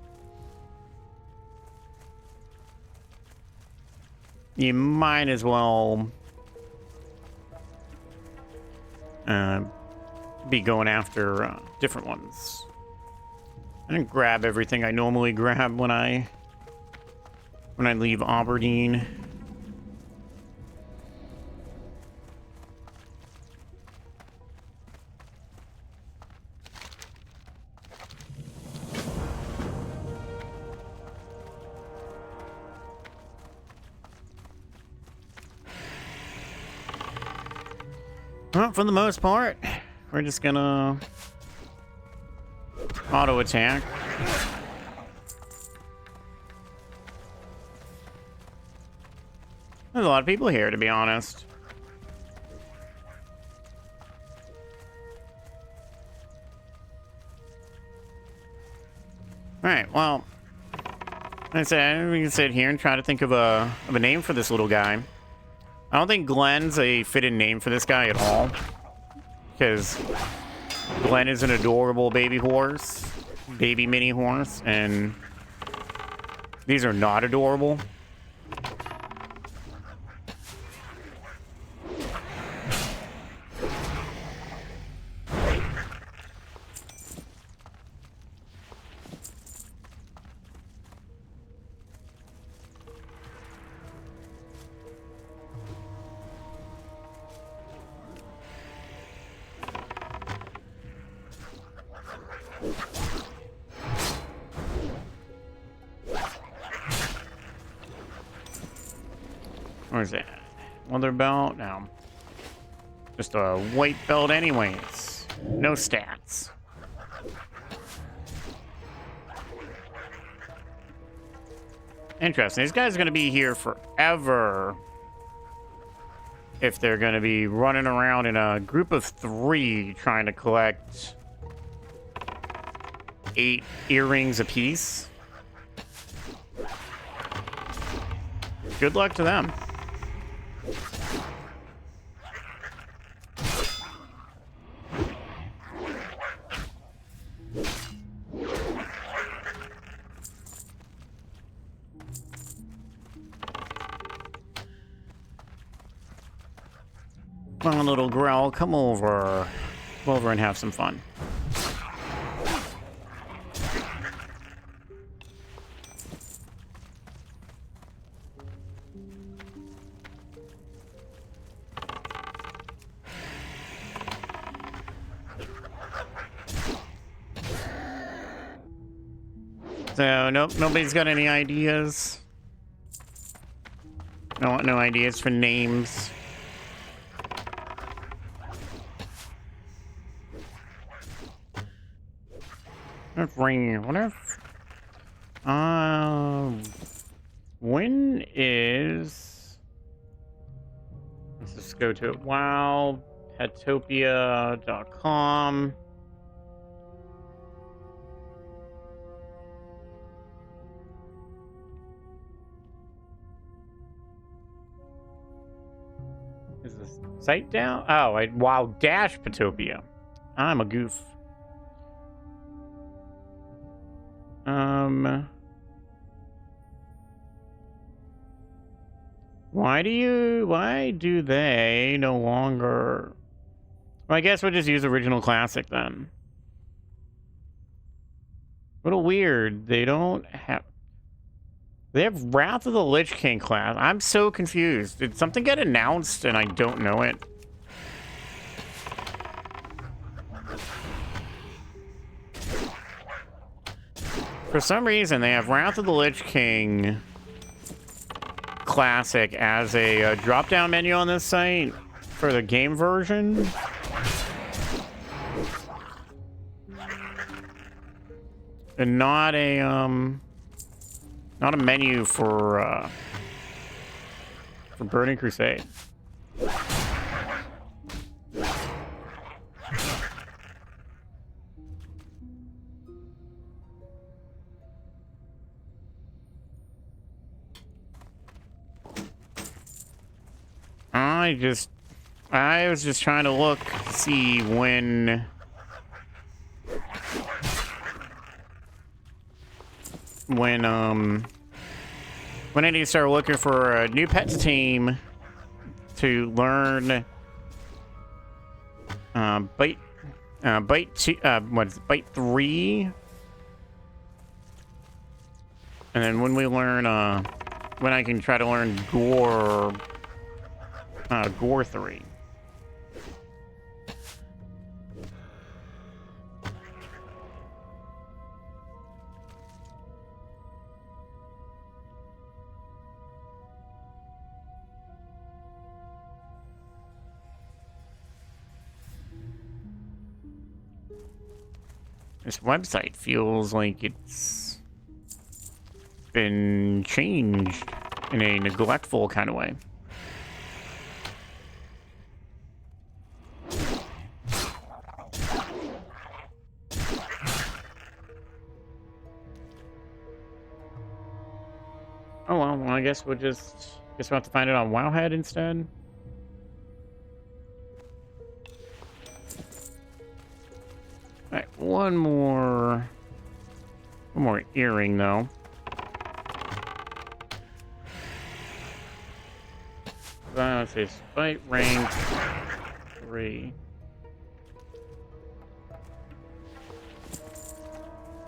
you might as well be going after different ones. I didn't grab everything I normally grab when I leave Aberdeen. Well, for the most part, we're just gonna auto attack. There's a lot of people here, to be honest. Alright, well, like I said, we can sit here and try to think of a name for this little guy. I don't think Glenn's a fitted name for this guy at all, because Glenn is an adorable baby horse, baby mini horse, and these are not adorable. What is that? Leather belt? No. Just a white belt anyways. No stats. Interesting. These guys are going to be here forever. If they're going to be running around in a group of 3 trying to collect 8 earrings apiece. Good luck to them. Come on, little Growl, come over. Come over and have some fun. So, nope, nobody's got any ideas. No ideas for names. What if, when is, let's just go to petopia.com. Is this site down? Oh, wow, dash Petopia. I'm a goof. Why do they no longer? Well, I guess we'll just use Original Classic then. A little weird. They don't have. They have Wrath of the Lich King class. I'm so confused. Did something get announced and I don't know it? For some reason, they have Wrath of the Lich King Classic as a drop-down menu on this site for the game version. And not a menu for Burning Crusade. I was just trying to look, see when I need to start looking for a new pets team to learn bite what is it, bite 3, and then when we learn when I can try to learn gore 3. This website feels like it's been changed in a neglectful kind of way. Oh well, I guess we'll have to find it on Wowhead instead. Alright, one more earring though. Let's say fight rank 3.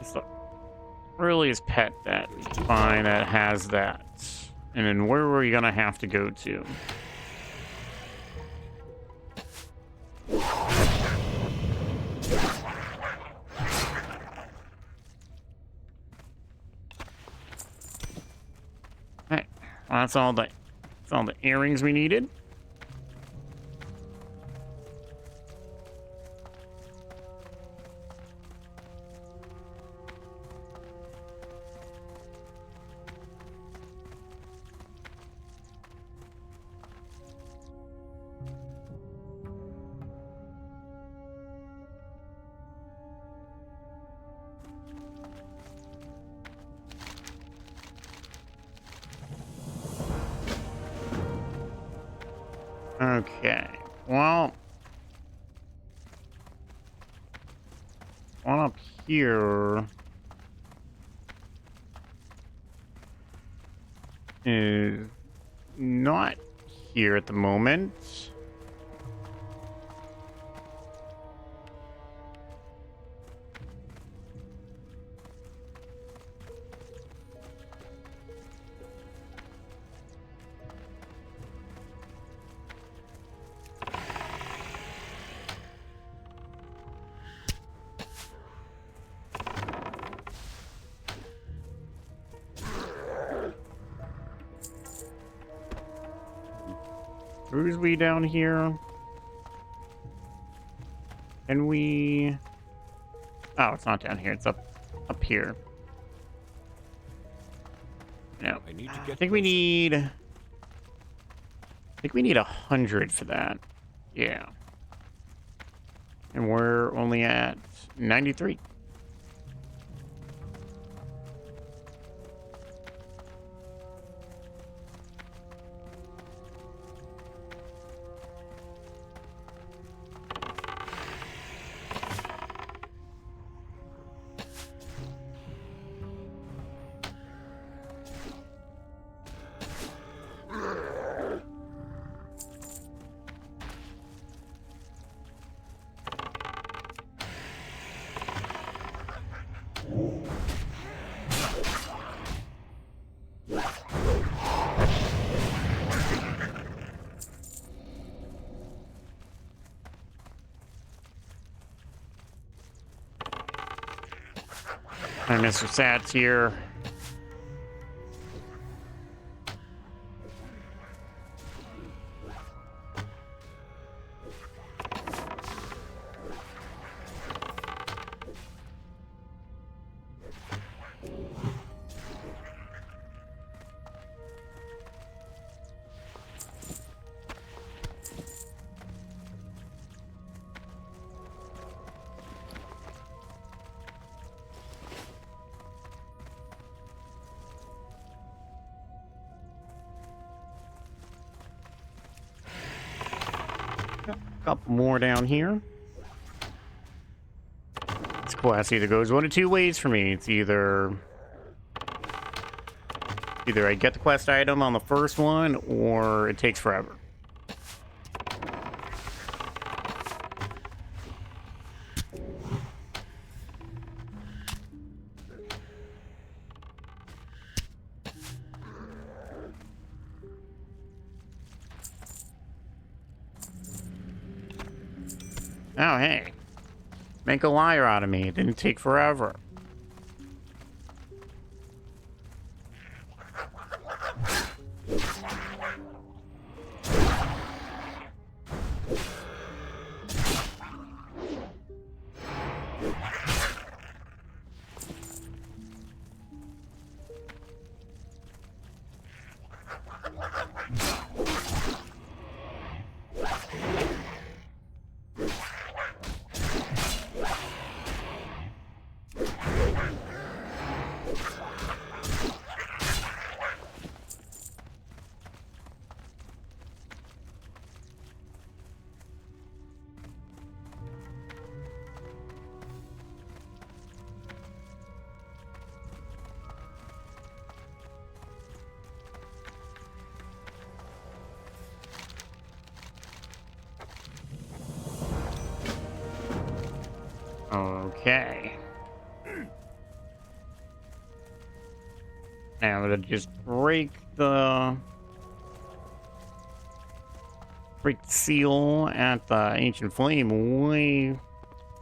It's the earliest pet that we can find that has that. And then where are we gonna have to go to? Alright, well, that's all the earrings we needed. Okay, well, one up here is not here at the moment. Who's we down here? Can we... Oh, it's not down here. It's up here. No. I think we need 100 for that. Yeah. And we're only at 93. And Mr. Sat's here. couple more down here. This quest either goes one of two ways for me. It's either I get the quest item on the first one, or it takes forever. Oh, hey. Make a liar out of me. It didn't take forever. Okay. Now I'm gonna just break the seal at the Ancient Flame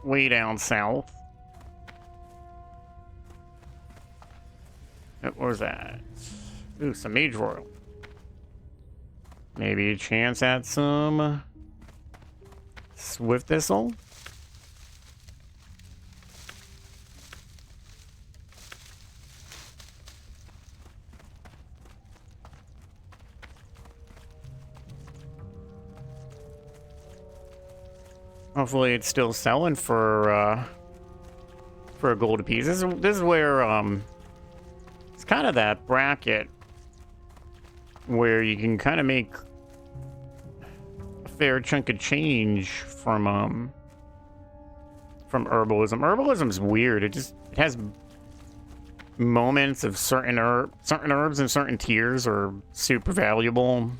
way down south. What was that? Ooh, some Mage Royal. Maybe a chance at some Swift Thistle? Hopefully it's still selling for a gold apiece. This is where it's kind of that bracket where you can kind of make a fair chunk of change from herbalism. Herbalism's weird. It has moments of certain herbs and certain tiers are super valuable.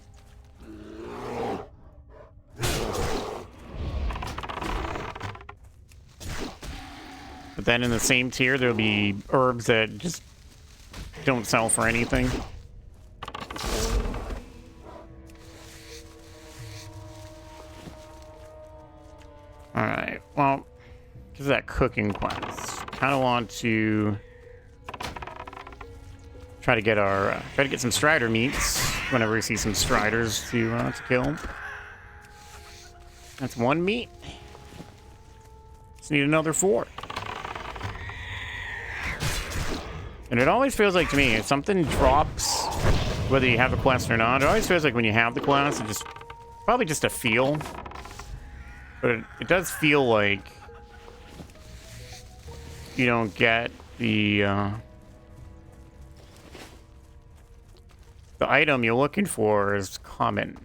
But then in the same tier, there'll be herbs that just don't sell for anything. Alright, well, because of that cooking quest, kind of want to try to get some strider meats whenever we see some striders to kill. That's one meat. Just need another 4. And it always feels like to me, if something drops, whether you have a quest or not, it always feels like when you have the quest, it just, probably just a feel. But it does feel like you don't get the item you're looking for is common.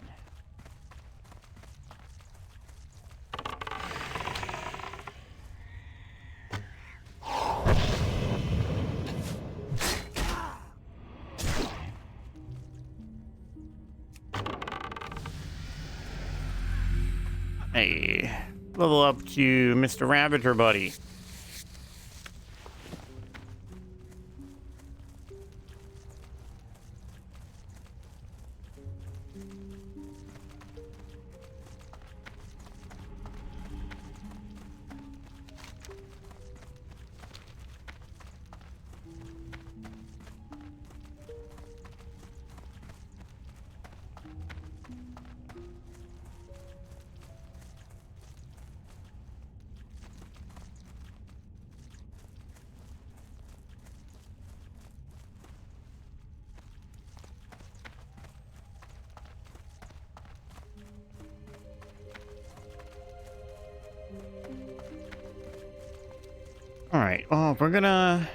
Hey, level up to Mr. Ravager, buddy. Alright, well, we're gonna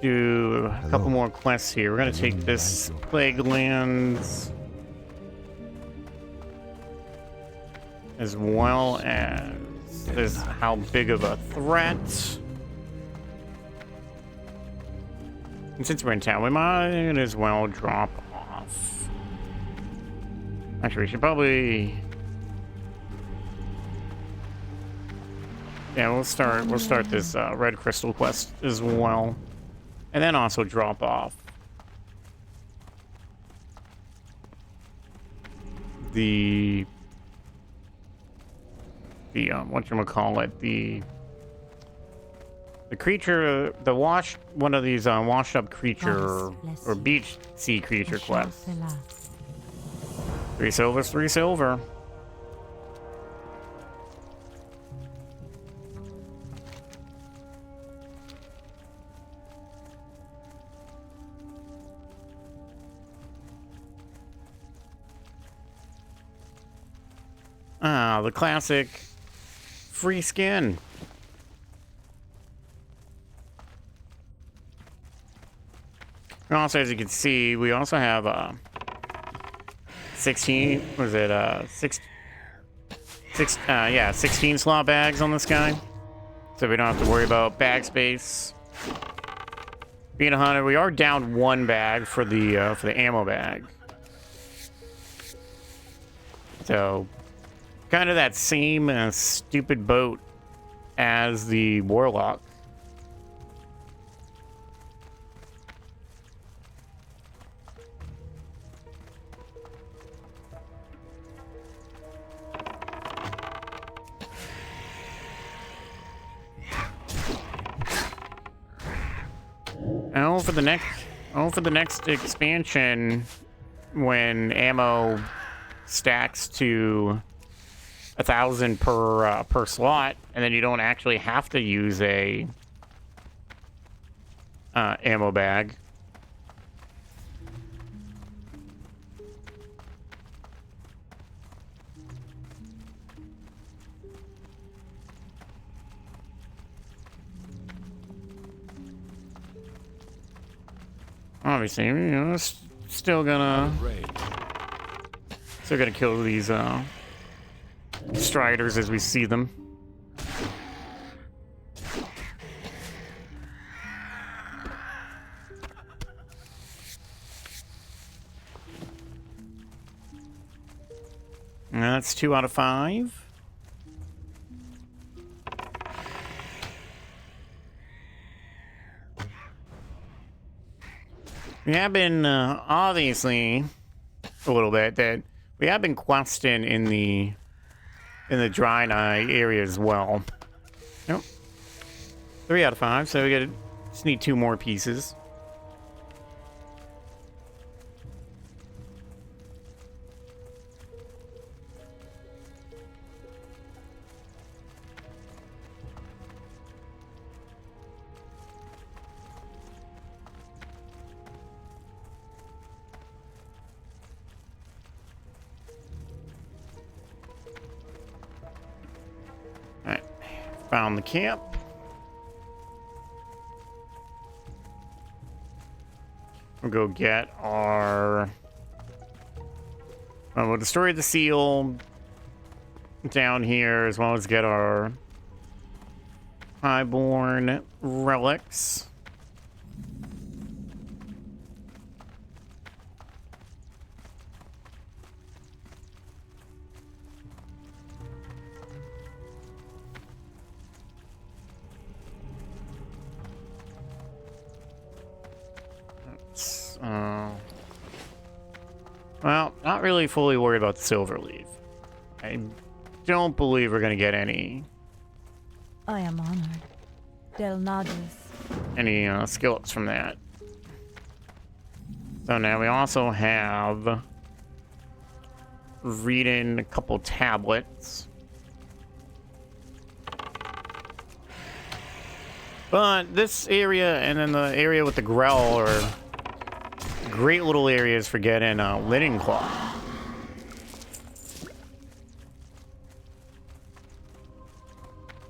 do a couple more quests here. We're gonna take this Plague Lands as well as this, how big of a threat. And since we're in town, we might as well drop off. Actually, we should probably... Yeah, we'll start this red crystal quest as well. And then also drop off the whatchamacallit, the creature, one of these washed up creature or beach sea creature quests. 3 silver, 3 silver. Ah, the classic free skin. And also, as you can see, we also have 16. Was it 16 slot bags on this guy, so we don't have to worry about bag space. Being a hunter, we are down 1 bag for the ammo bag. So, kind of that same stupid boat as the warlock. For the next expansion, when ammo stacks to 1,000 per slot, and then you don't actually have to use a ammo bag. Obviously, you know, still gonna kill these striders as we see them. And that's 2 out of 5. We have been, obviously, a little bit, that we have been questing in the dry eye area as well. Yep. 3 out of 5, so we just need 2 more pieces. Found the camp. We'll go get our... we'll destroy the seal down here, as well as get our highborn relics. Well, not really fully worried about Silverleaf. I don't believe we're gonna get any I am honored. Del Nadis. Any skill ups from that. So now we also have reading a couple tablets. But this area and then the area with the Grell are great little areas for getting linen cloth.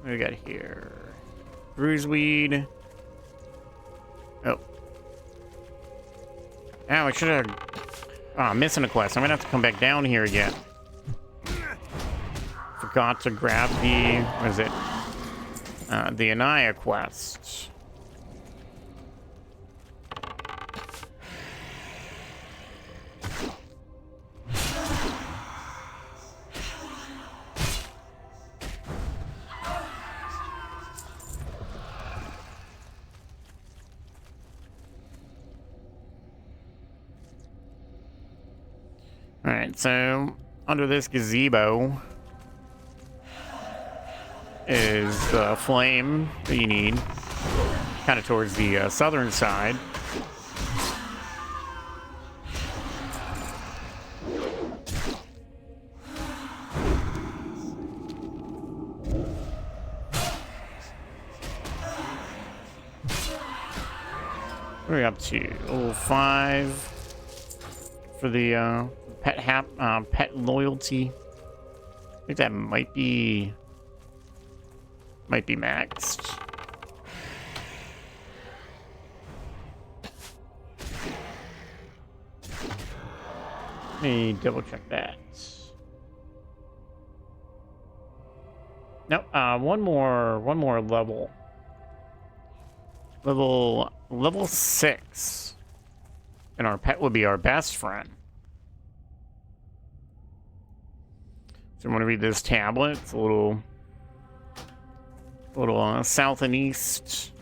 What do we got here? Bruiseweed. Oh. Oh, I should have... Oh, I'm missing a quest. I'm gonna have to come back down here again. forgot to grab the, what is it? The Anaya quest. Alright, so under this gazebo is the flame that you need, kind of towards the southern side. What are we up to? Level 5 for the pet loyalty. I think that might be maxed. Let me double check that. Nope. One more level. Level 6, and our pet would be our best friend. So I'm gonna read this tablet. It's a little south and east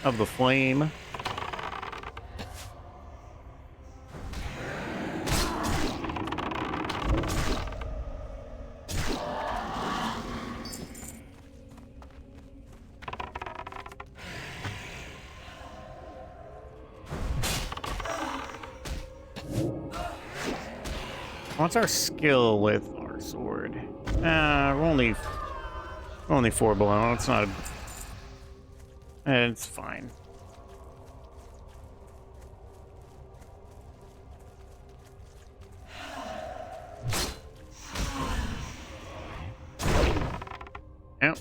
of the flame. What's our skill with our sword? We're only 4 below. It's not. It's fine. Nope.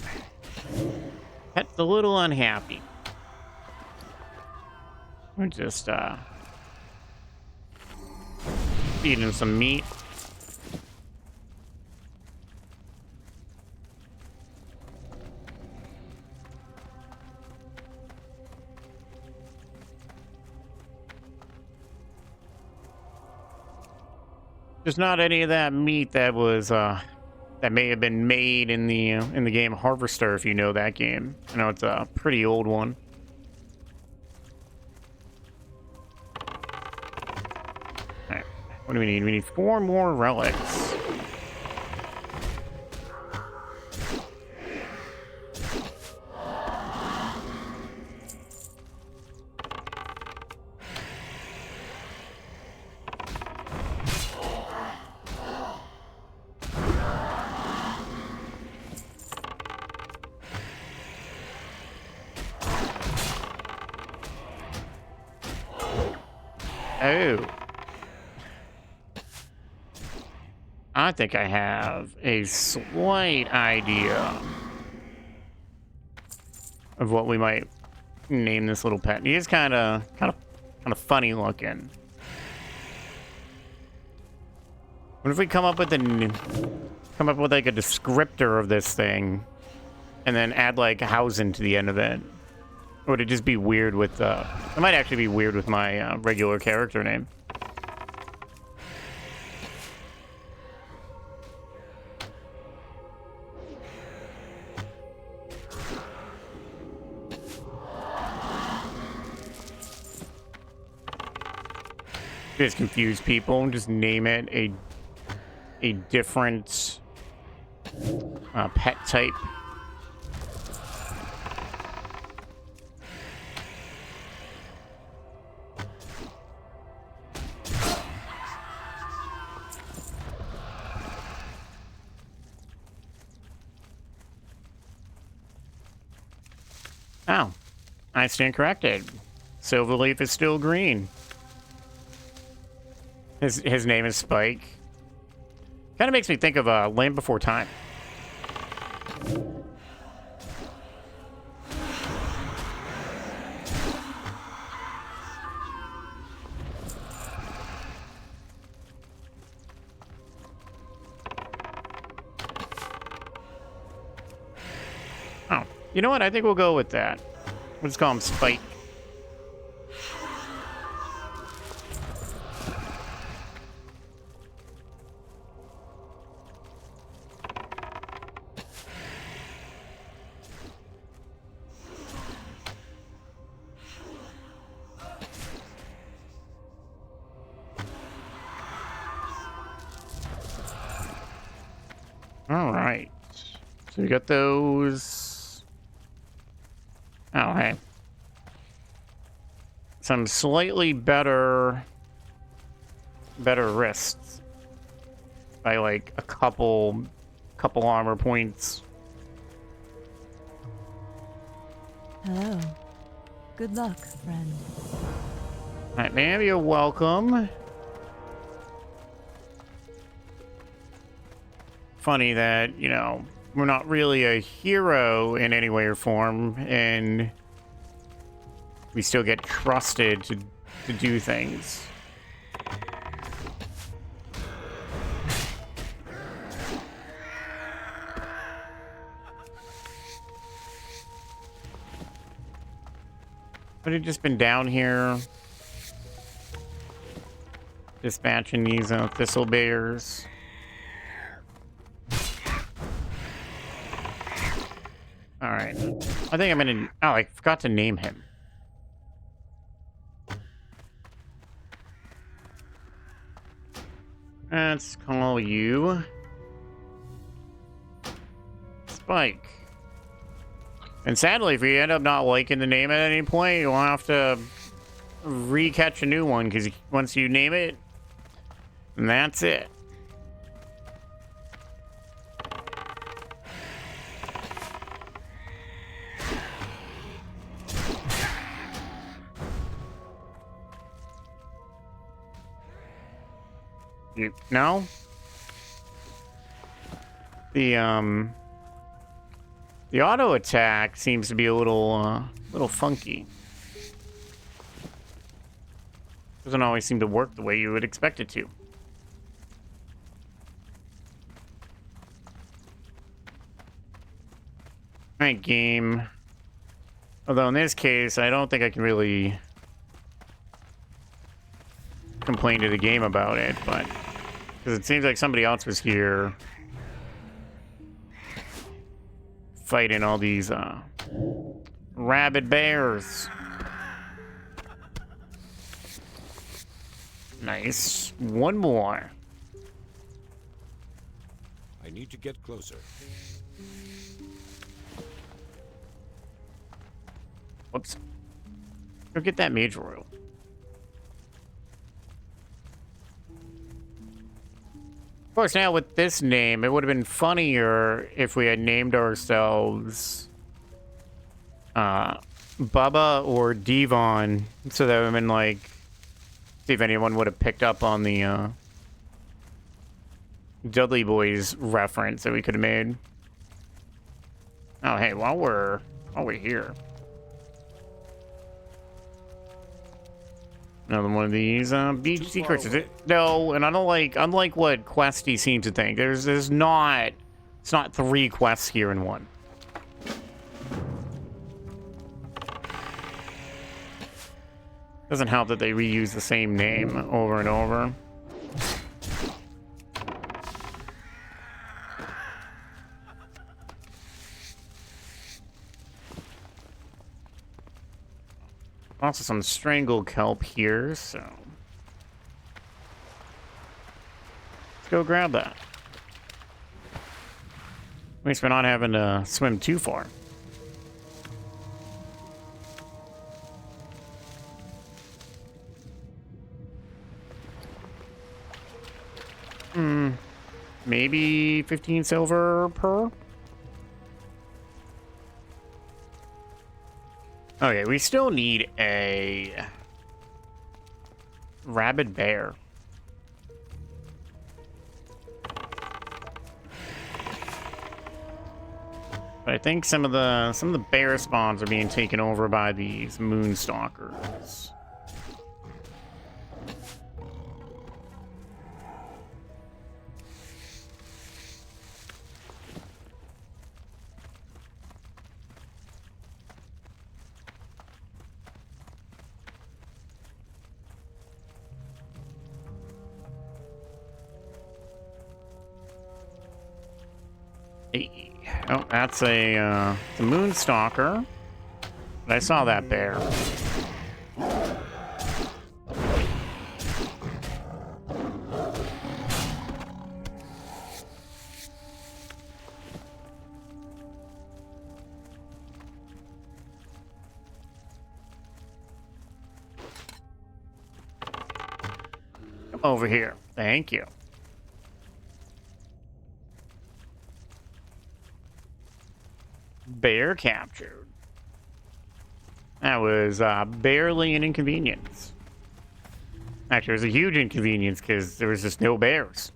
Pet's a little unhappy. We're just feed him some meat. There's not any of that meat that was that may have been made in the game Harvester, if you know that game. I know it's a pretty old one. Alright, what do we need? We need 4 more relics. Oh. I think I have a slight idea of what we might name this little pet. He is kind of funny looking. What if we come up with like a descriptor of this thing, and then add like housing to the end of it? Or would it just be weird with, it might actually be weird with my regular character name. Just confuse people, just name it a different pet type. Oh, I stand corrected. Silverleaf is still green. His name is Spike. Kind of makes me think of Land Before Time. You know what? I think we'll go with that. We'll just call him Spike. All right. So we got those. Oh, hey. Some slightly better wrists by like a couple armor points. Hello. Good luck, friend. All right, ma'am, you're welcome. Funny that, you know, we're not really a hero in any way or form, and we still get trusted to do things. But I've just been down here dispatching these thistle bears. All right. I think I'm gonna. Oh, I forgot to name him. Let's call you Spike. And sadly, if we end up not liking the name at any point, you'll have to re-catch a new one, because once you name it, that's it. No? The auto attack seems to be a little funky. Doesn't always seem to work the way you would expect it to. Alright, game. Although in this case, I don't think I can really complain to the game about it, but because it seems like somebody else was here fighting all these rabid bears. Nice. One more. I need to get closer. Whoops. Go get that mage royal. Of course, now with this name, it would have been funnier if we had named ourselves Bubba or Devon, so that would have been like, see if anyone would have picked up on the Dudley Boys reference that we could have made. Oh, hey, while we're here, another one of these beach secrets. Is it? No, and I don't like. Unlike what Questy seems to think, there's not. It's not 3 quests here in one. Doesn't help that they reuse the same name over and over. Also some strangle kelp here, so let's go grab that. At least we're not having to swim too far. Maybe 15 silver per? Okay, we still need a rabid bear. But I think some of the bear spawns are being taken over by these moonstalkers. Hey. Oh, that's a moonstalker. But I saw that bear. Come over here. Thank you. Bear captured. That was barely an inconvenience. Actually, it was a huge inconvenience because there was just no bears.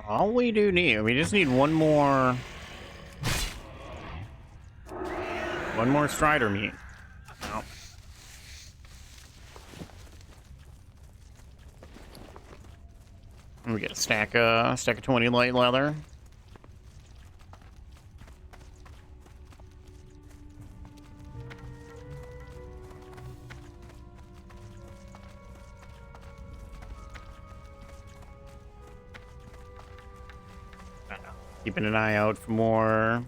All we do need, we just need one more Strider meat. Oh. And we get a stack of 20 light leather. Keeping an eye out for more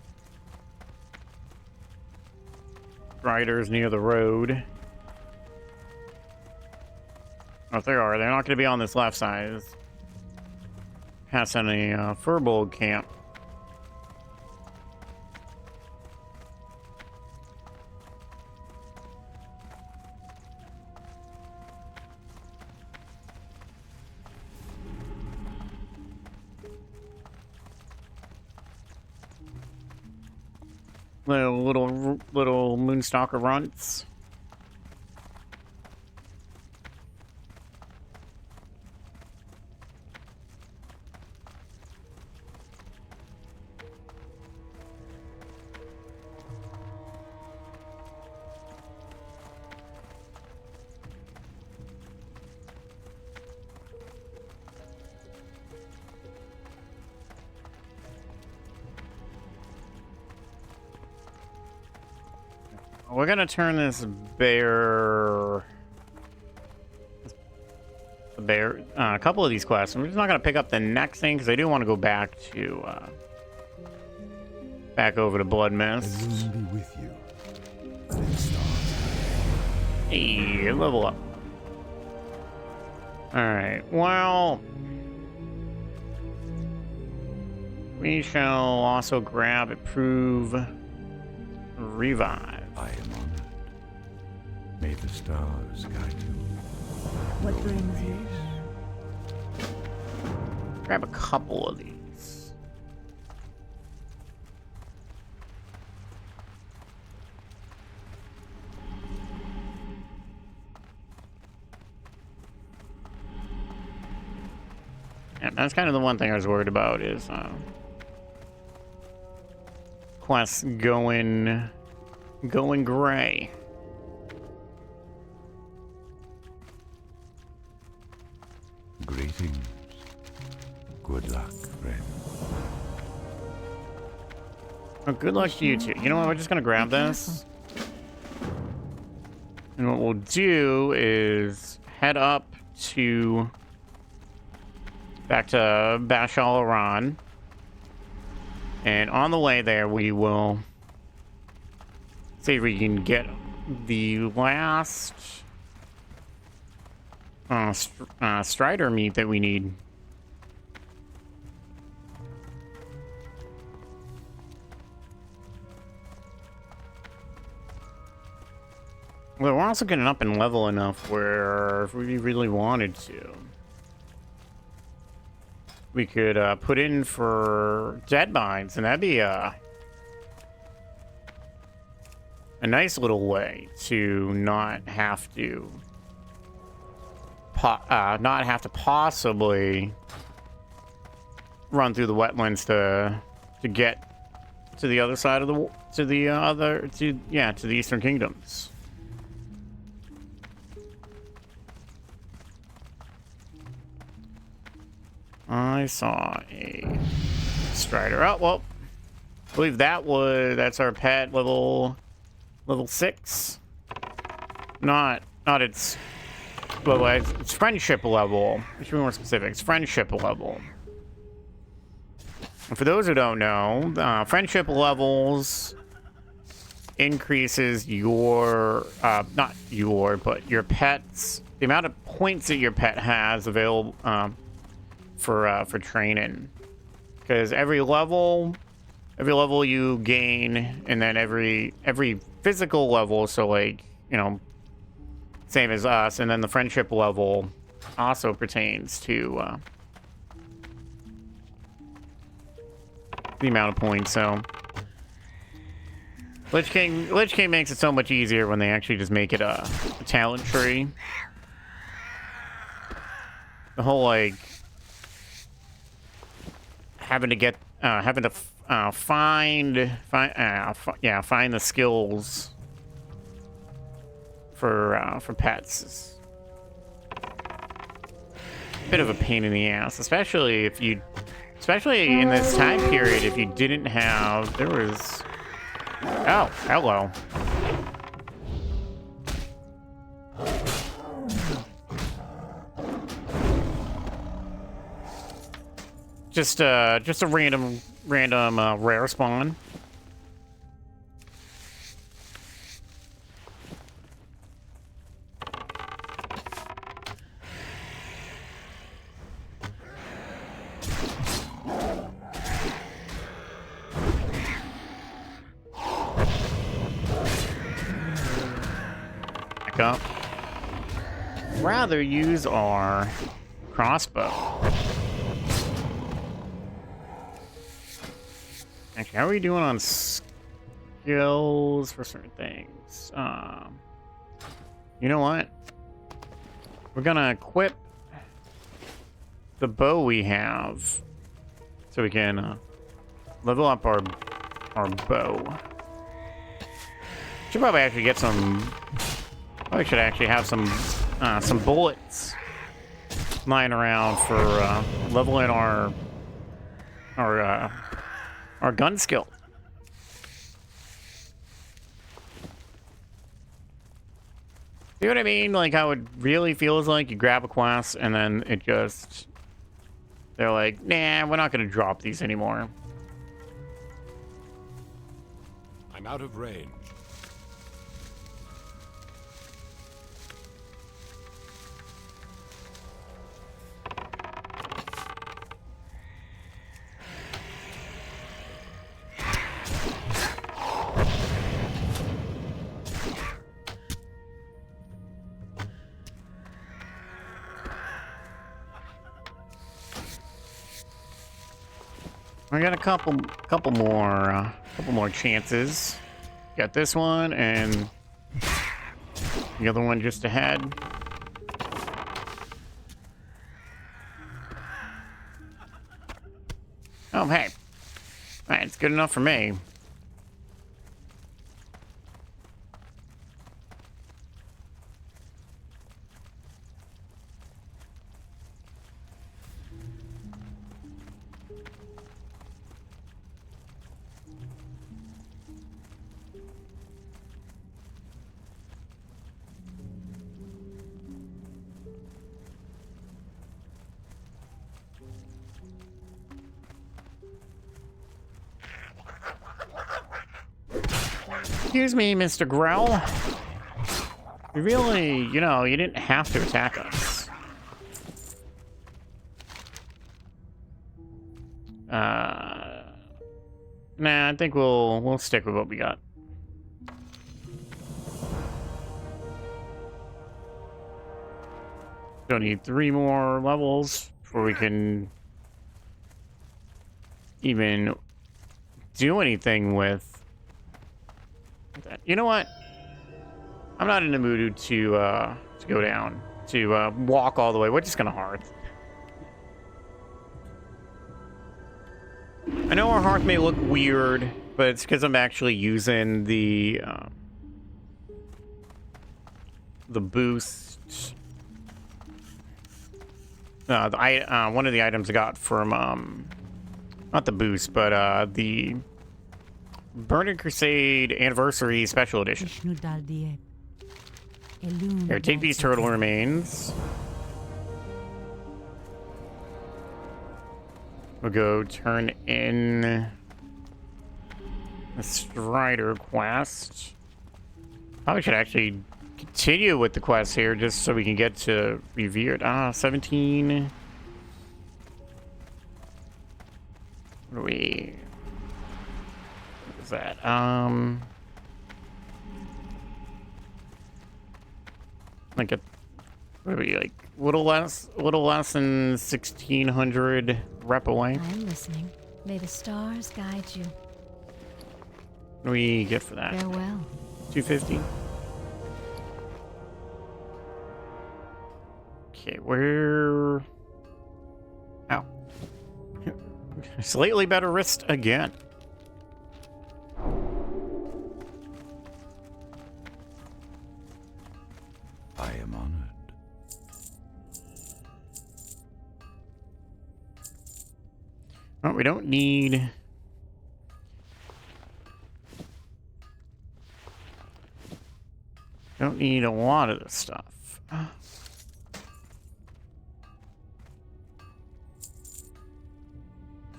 riders near the road. Oh, if there are, they're not going to be on this left side. It's past any Furbolg camp. Little moonstalker runts. We're gonna turn this bear, a couple of these quests. We're just not gonna pick up the next thing because I do want to go back to back over to Blood Mist. The moon be with you. Let it start. Hey, level up. All right. Well, we shall also grab Improve Revive. I am honored. May the stars guide you. What brings you? Grab a couple of these. Yeah, that's kind of the one thing I was worried about is quests going gray. Greetings. Good luck, friend. Oh, good luck to you too. You know what? We're just gonna grab this. And what we'll do is head up to back to Bashal Iran. And on the way there, we will see if we can get the last Strider meat that we need. Well, we're also getting up in level enough where if we really wanted to, we could put in for Deadmines, and that'd be a nice little way to not have to possibly run through the wetlands to get to the other side of the to the Eastern Kingdoms. I saw a strider. Oh well, I believe that's our pet level 6. Not its level. It's friendship level. I should be more specific. It's friendship level. And for those who don't know, friendship levels increases your not your but your pet's the amount of points that your pet has available for training. Because every level you gain, and then every physical level, so like, you know, same as us, and then the friendship level also pertains to the amount of points. So Lich King makes it so much easier when they actually just make it a talent tree. The whole like having to find the skills for pets is a bit of a pain in the ass, especially in this time period. If you didn't have, there was, oh, hello. Just a random rare spawn. Back up. Rather use our crossbow. Actually, how are we doing on skills for certain things? You know what? We're gonna equip the bow we have so we can level up our bow. Should probably actually get some. Probably should actually have some bullets lying around for leveling our gun skill. See what I mean? Like how it really feels like you grab a quest and then they're like, nah, we're not gonna drop these anymore. I'm out of range. I got a couple more chances. Got this one and the other one just ahead. Oh, hey. All right, it's good enough for me. Excuse me, Mr. Growl. You really, you didn't have to attack us. Nah, I think we'll stick with what we got. Don't need 3 more levels before we can even do anything with that. You know what? I'm not in the mood to go down, to walk all the way. We're just gonna hearth. know our hearth may look weird, but it's because I'm actually using the boost. One of the items I got from not the boost, but the Burning Crusade Anniversary Special Edition. Here, take these turtle remains. We'll go turn in the Strider quest. Probably should actually continue with the quest here just so we can get to Revered. 17. What are we? What is that? Like a, what are we, like a little less than 1,600 rep away. I'm listening. May the stars guide you. What do we get for that? Farewell. 250. Okay, where? Ow. Slightly better wrist again. I am honored. Oh, we don't need... Don't need a lot of this stuff.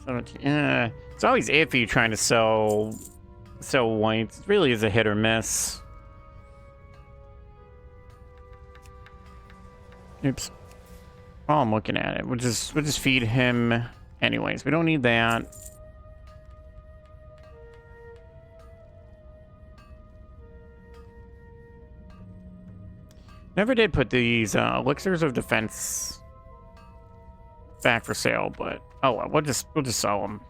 It's always iffy trying to sell whites. It really is a hit or miss. Oops. Oh, I'm looking at it. We'll just feed him anyways. We don't need that. Never did put these elixirs of defense back for sale, but oh well, we'll just sell them.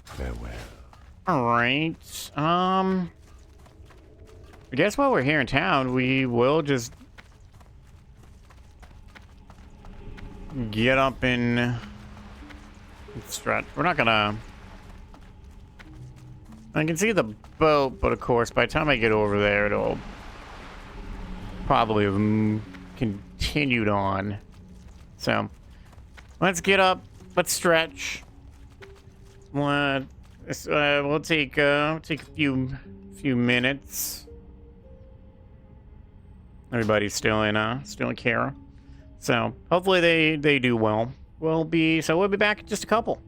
Farewell. All right. I guess while we're here in town, we will just get up and strut. We're not gonna... I can see the boat, but of course, by the time I get over there, it'll probably have continued on. So, let's get up. Let's stretch. We'll take a few minutes. Everybody's still in care. So hopefully they do well. We'll be back in just a couple.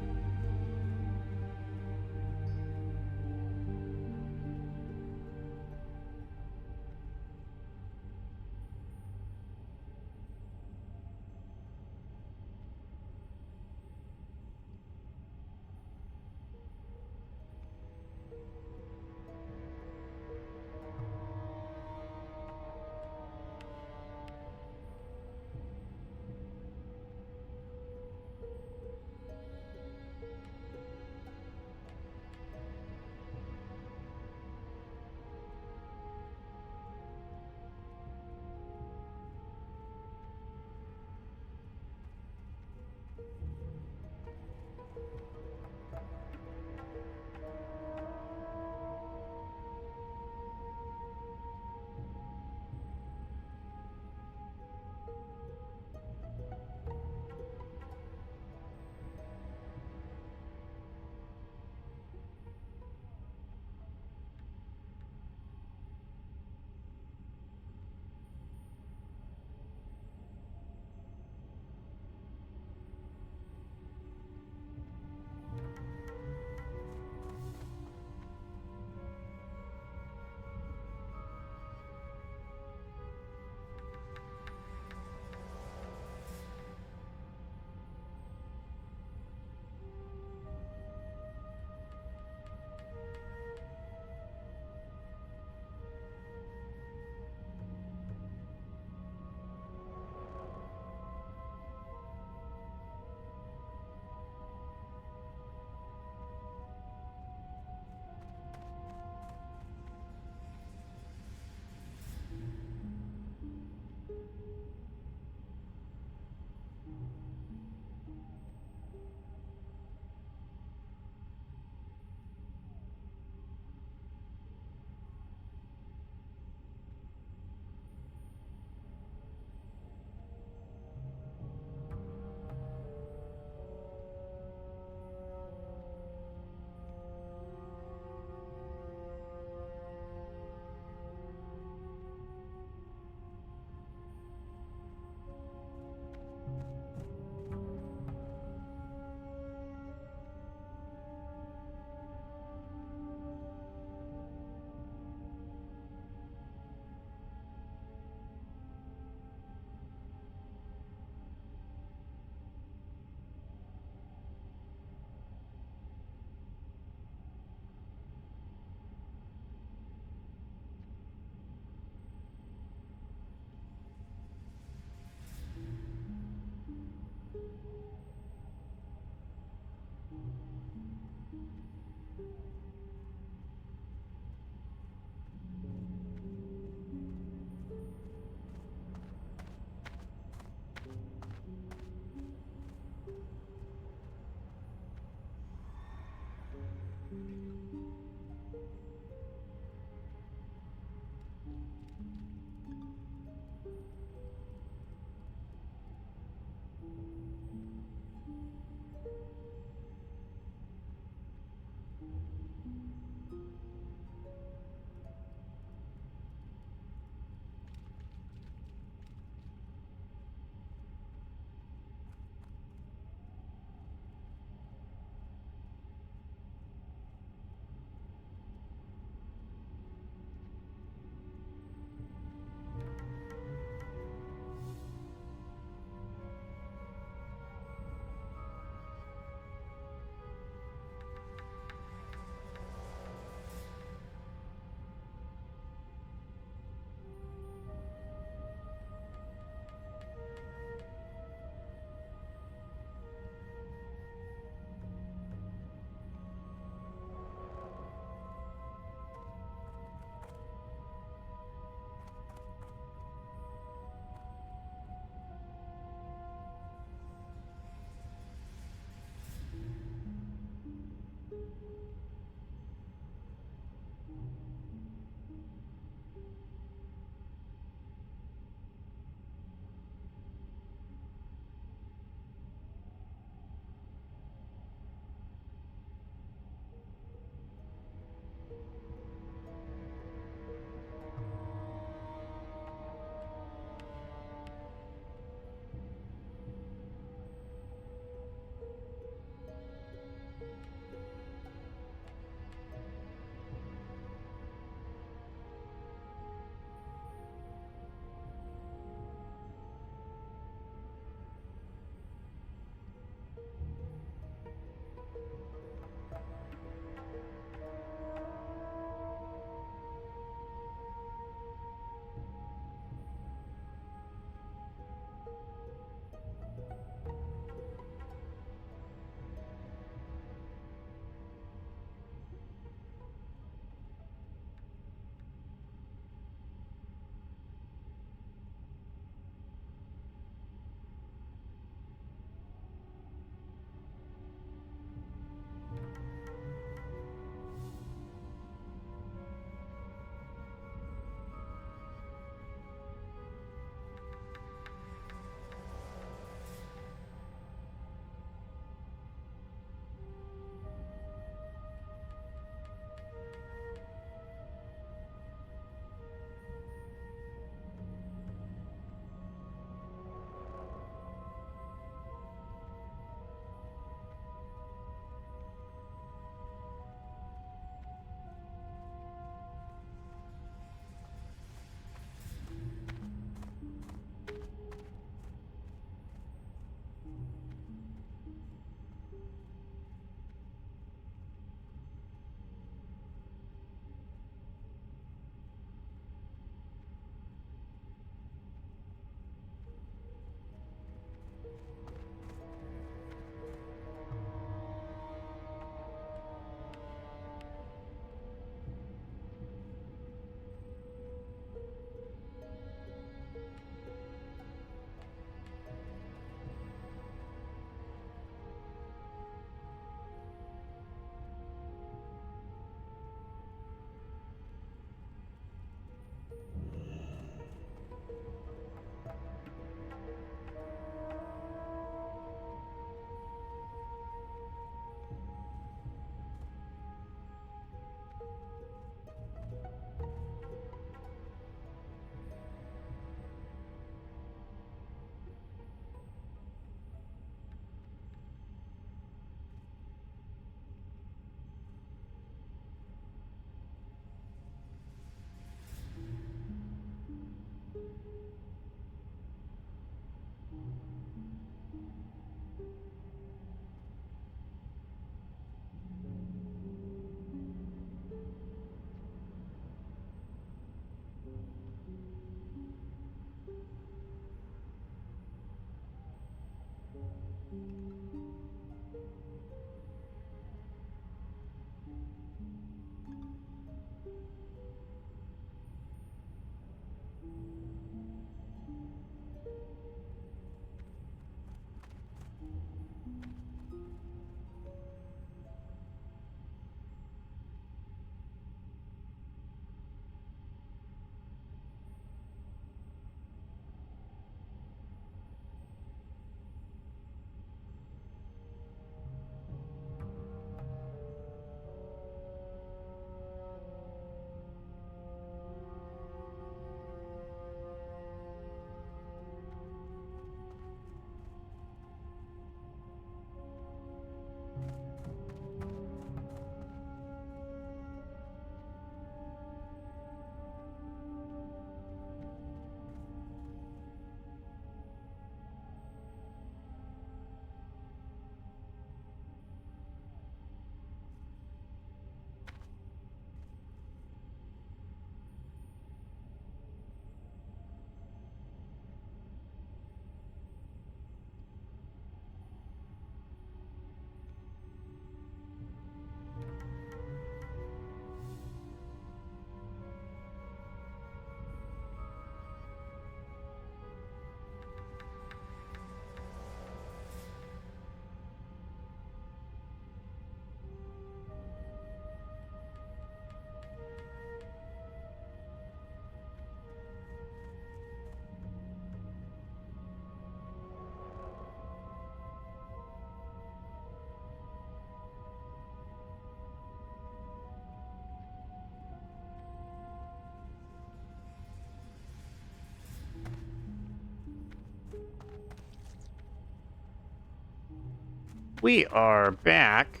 We are back.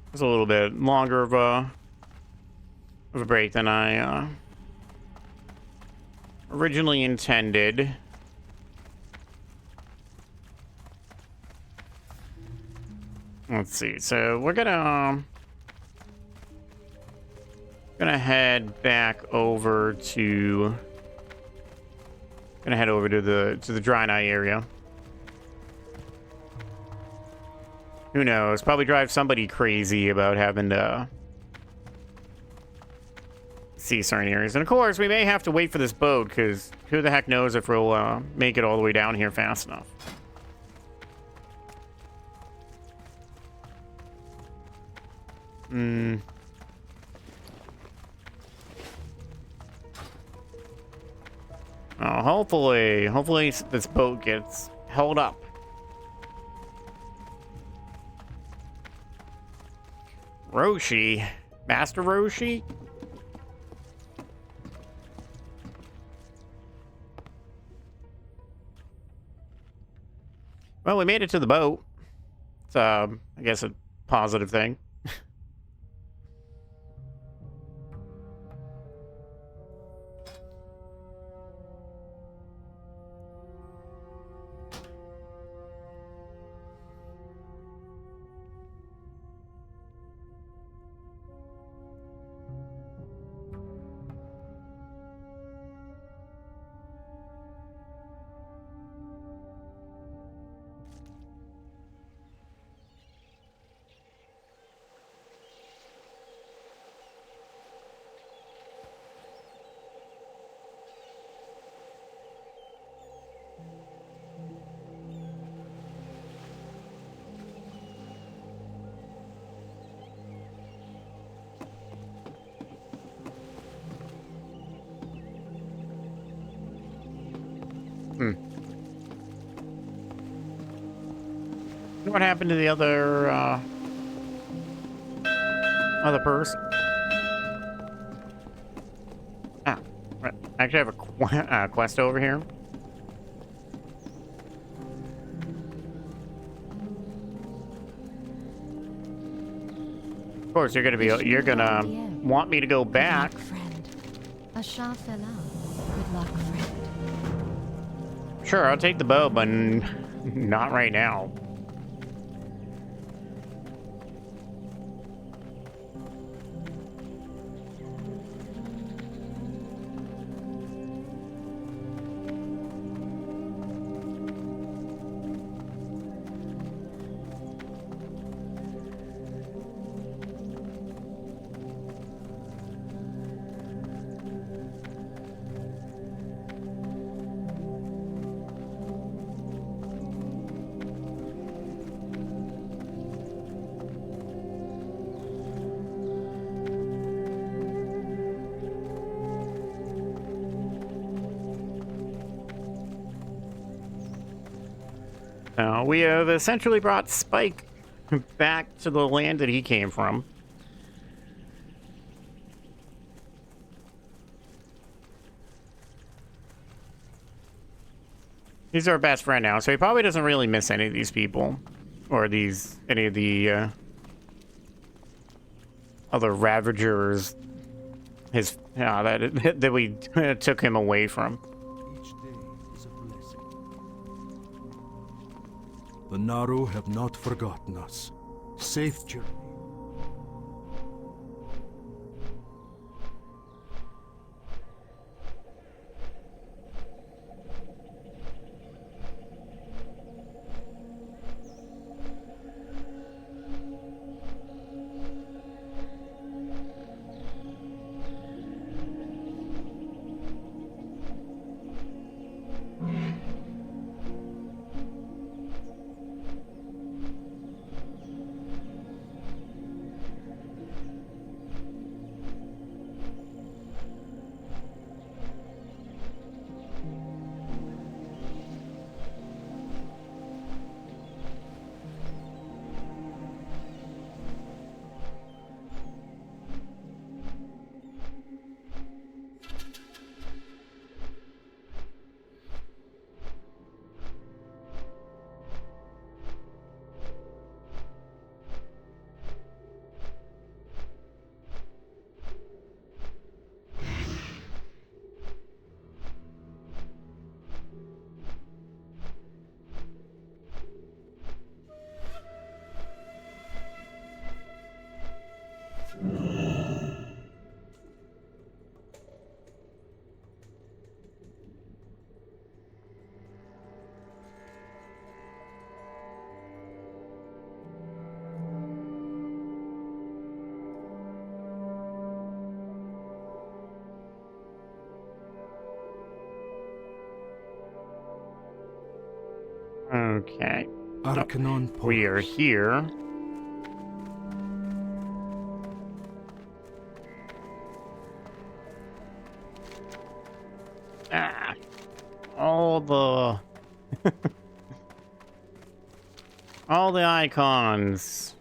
It was a little bit longer of a break than I originally intended. Let's see. So we're gonna head back over to the Dry Eye area. Who knows? Probably drive somebody crazy about having to see certain areas. And of course, we may have to wait for this boat, because who the heck knows if we'll make it all the way down here fast enough. Oh, hopefully this boat gets held up. Roshi. Master Roshi? Well, we made it to the boat. It's, I guess, a positive thing. What happened to the other person? Ah, right. I actually have a quest over here. Of course, you're gonna want me to go back. Friend. A Shah fell out. Good luck, friend. Sure, I'll take the bow, but not right now. We have essentially brought Spike back to the land that he came from. He's our best friend now, so he probably doesn't really miss any of these people. Or any of the, other Ravagers. That we took him away from. Each day is a blessing. The Naru have not forgotten us. Safe journey. Okay. Arcanon We are here. Ah, all the all the icons.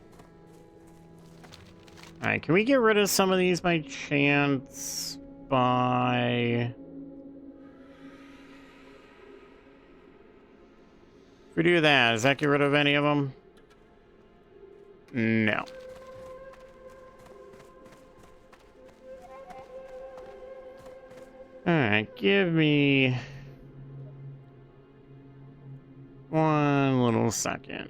All right, can we get rid of some of these by chance? By if we do that, does that get rid of any of them? No. Alright, give me one little second.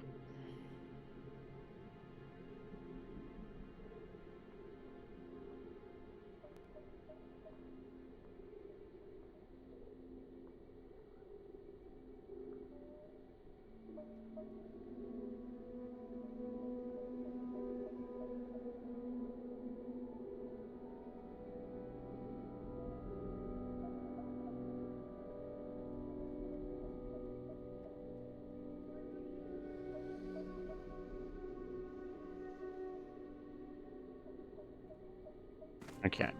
Okay.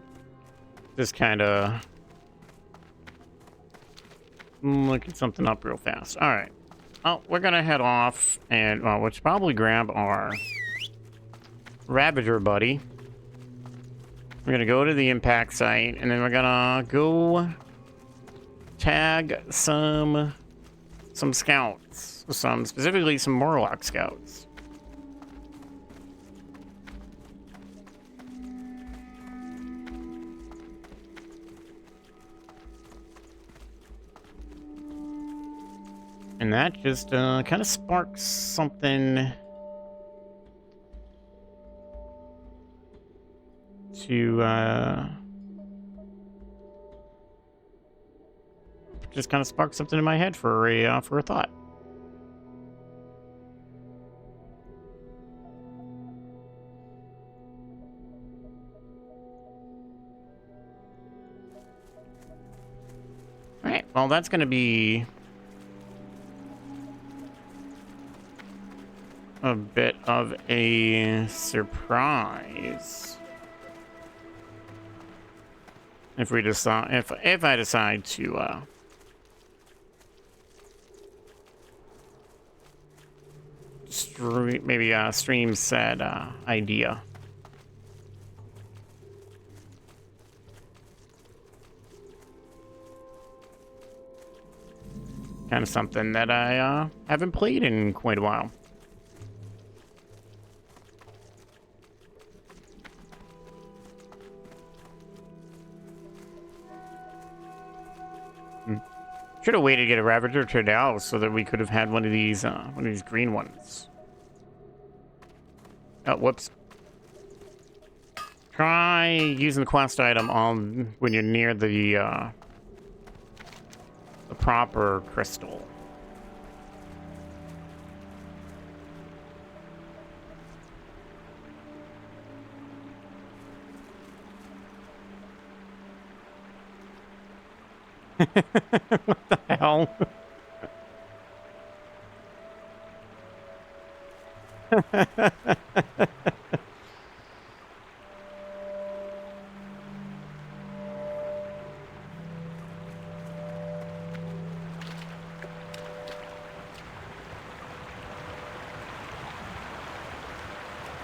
Just kind of looking something up real fast. All right. Oh, we're going to head off and, well, let's probably grab our Ravager buddy. We're going to go to the impact site and then we're going to go tag some scouts. Specifically some Morlock scouts. And that just kind of sparks something to just kind of spark something in my head for a thought. All right, well, that's going to be a bit of a surprise if we decide, if I decide to stream said idea. Kind of something that I haven't played in quite a while. Should have waited to get a Ravager to now so that we could have had one of these green ones. Oh, whoops. Try using the quest item on when you're near the proper crystal. What the hell?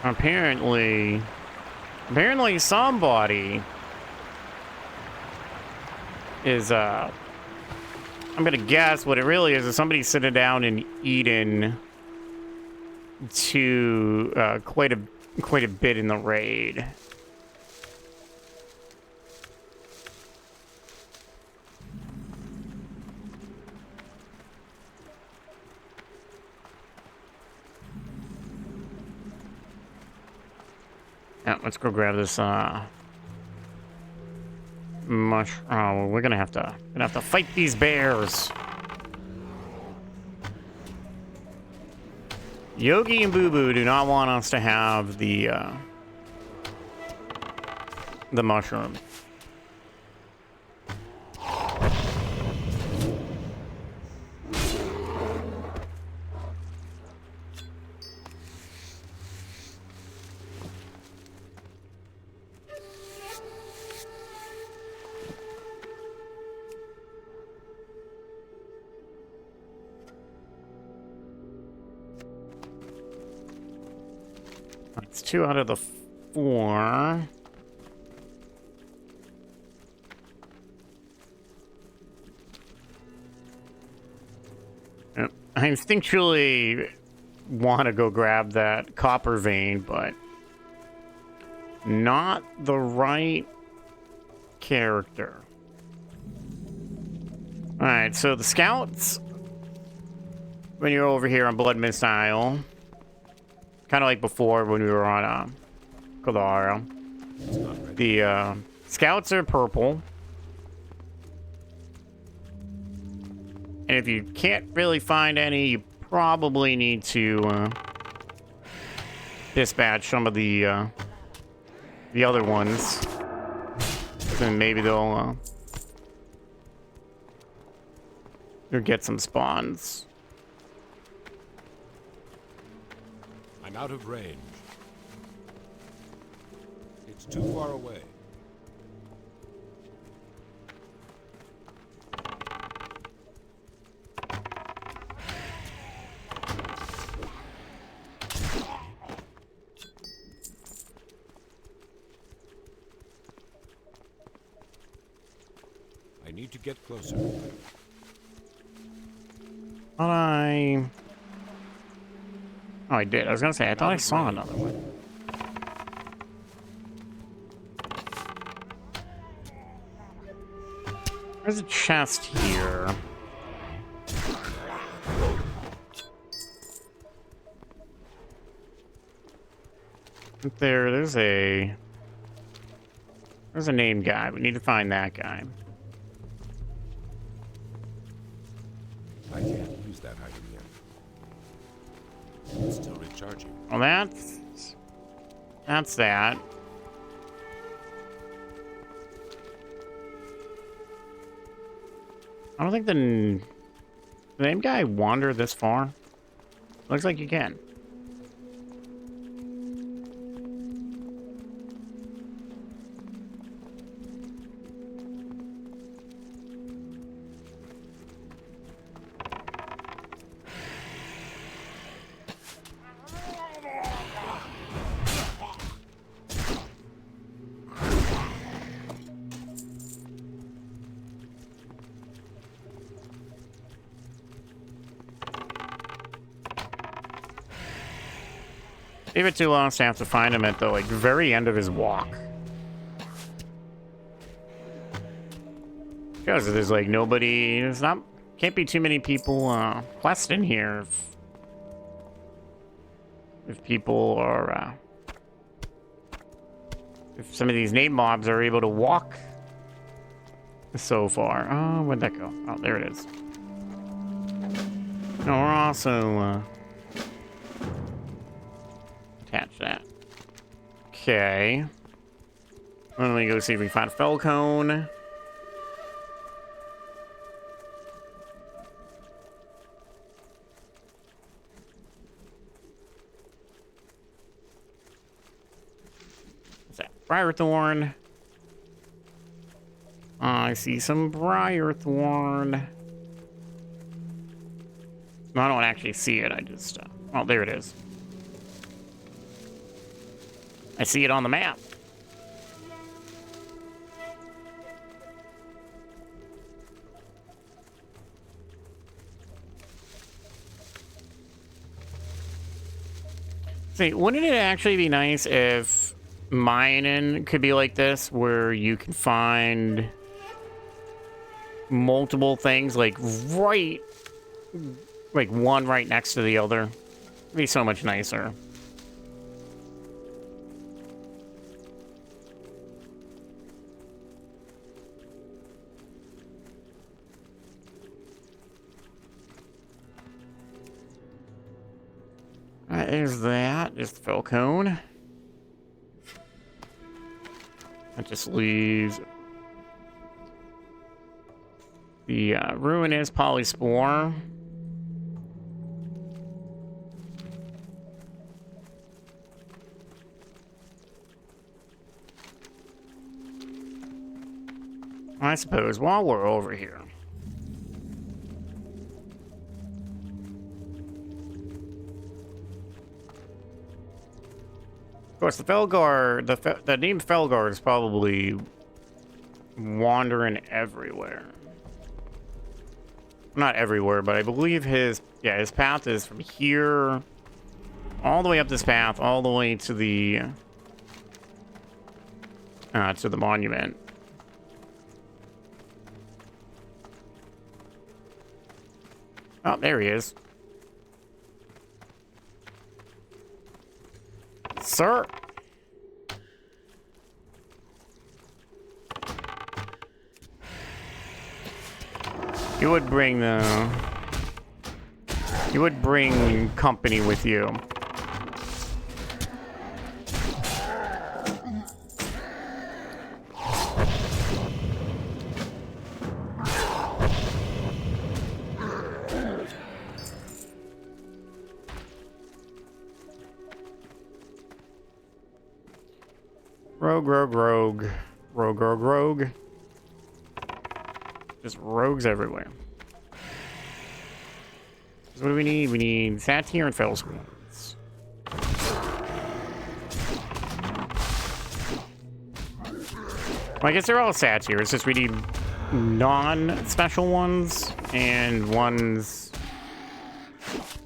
Apparently somebody is I'm gonna guess what it really is somebody sitting down and eating to quite a bit in the raid. Yeah, let's go grab this mushroom. Oh, we're gonna have to fight these bears. Yogi and Boo Boo do not want us to have the mushroom. That's 2 out of the 4. I instinctually want to go grab that copper vein, but not the right character. Alright, so the scouts, when you're over here on Blood Mist Isle, kind of like before when we were on Kodara, the scouts are purple. And if you can't really find any, you probably need to dispatch some of the other ones. Then maybe they'll get some spawns. I'm out of range. It's too far away. I need to get closer. Oh, I did. I was gonna say, I thought I saw another one. There's a chest here. There's a name guy. We need to find that guy. I can't use that item yet. It's still recharging. Well, that's that. I don't think the name guy wandered this far. Looks like you can. Leave it too long to have to find him at the like very end of his walk. Because there's like nobody, can't be too many people questing here if people are if some of these name mobs are able to walk so far. Oh, where'd that go? Oh, there it is. No, we're also attach that. Okay. Let me go see if we find a fell cone. What's that? Briarthorn. I see some Briarthorn. No, I don't actually see it. I just... oh, there it is. I see it on the map. See, wouldn't it actually be nice if mining could be like this, where you can find multiple things, like one right next to the other? It'd be so much nicer. There's that. There's the fell cone. That just leaves the ruinous polyspore. I suppose while we're over here, of course, the Felguard, the name Felguard is probably wandering everywhere. Not everywhere, but I believe his path is from here all the way up this path, all the way to the monument. Oh, there he is. Sir. You would bring company with you. Rogue. Just rogues everywhere. So what do we need? We need Satyr and Fellswords. Well, I guess they're all Satyr. It's just we need non-special ones and ones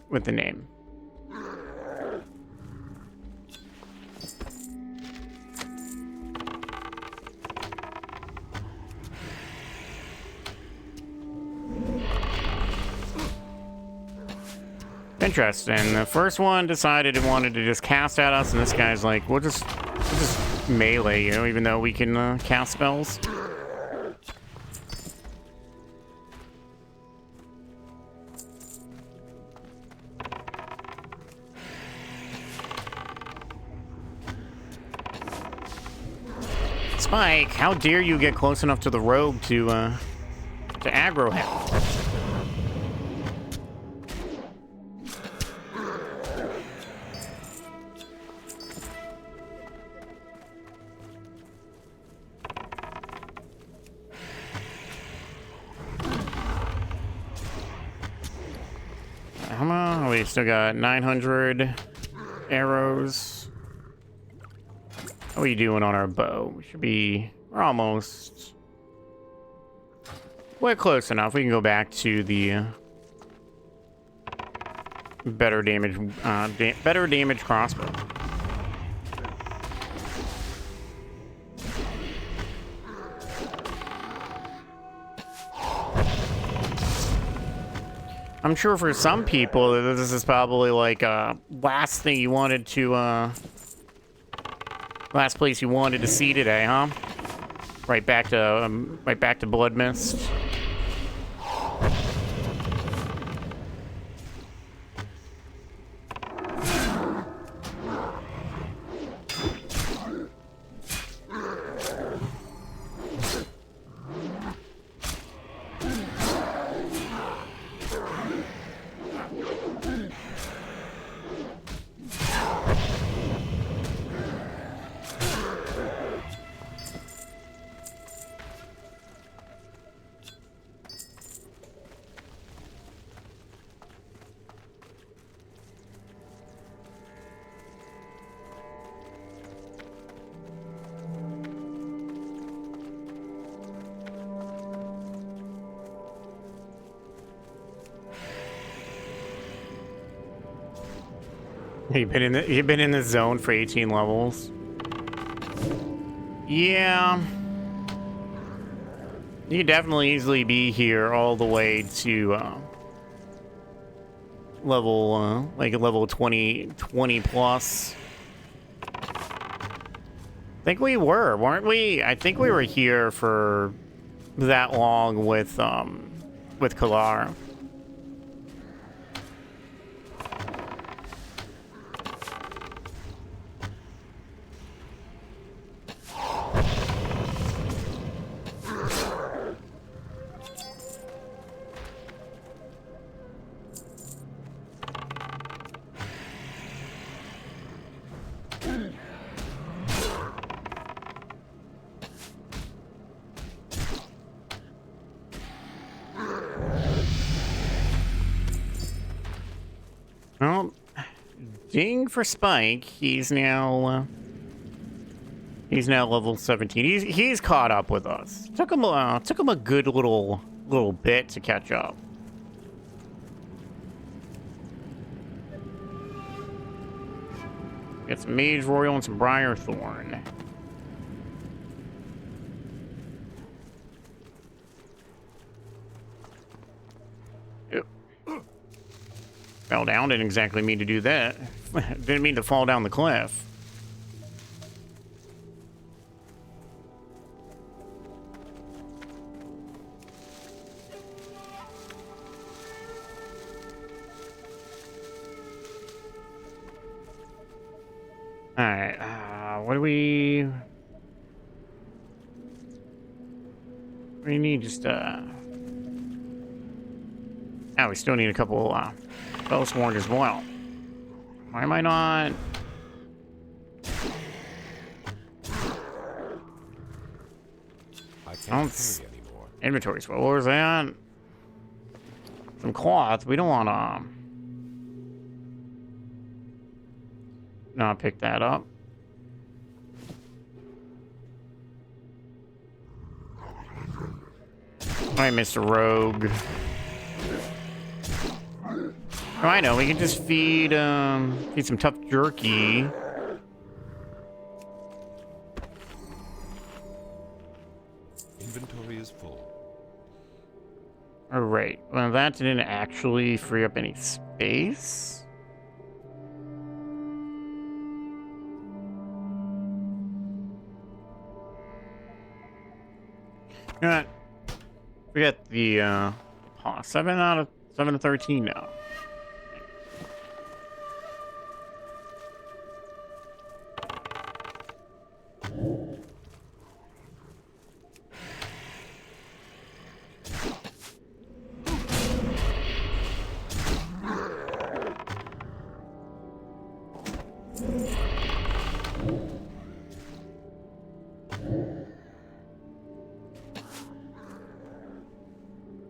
with the name. Interesting. The first one decided it wanted to just cast at us, and this guy's like, we'll just melee you, even though we can cast spells. Spike, how dare you get close enough to the rogue to aggro him? We still got 900 arrows. How are we doing on our bow? We should be... we're close enough. We can go back to the better damage crossbow. I'm sure for some people this is probably like last thing you wanted to last place you wanted to see today, huh? Right back to Blood Mist. You've been in the zone for 18 levels. Yeah. You could definitely easily be here all the way to level 20 plus. I think we were, weren't we? I think we were here for that long with Kalar. Well, ding for Spike. He's now level 17. He's caught up with us. Took him a good little bit to catch up. Get some Mage Royal and some Briarthorn. Fell down, didn't exactly mean to do that. Didn't mean to fall down the cliff. Alright, what do we need? Just, oh, we still need a couple, Bellsworn as well. Why am I not? I can't carry anymore. Inventory swell. What was that? Some cloth. We don't want to not pick that up. All right, Mr. Rogue. Oh, I know. We can just feed some tough jerky. Inventory is full. All right. Well, that didn't actually free up any base? You know what? Forget the, 7 out of 7 to 13 now.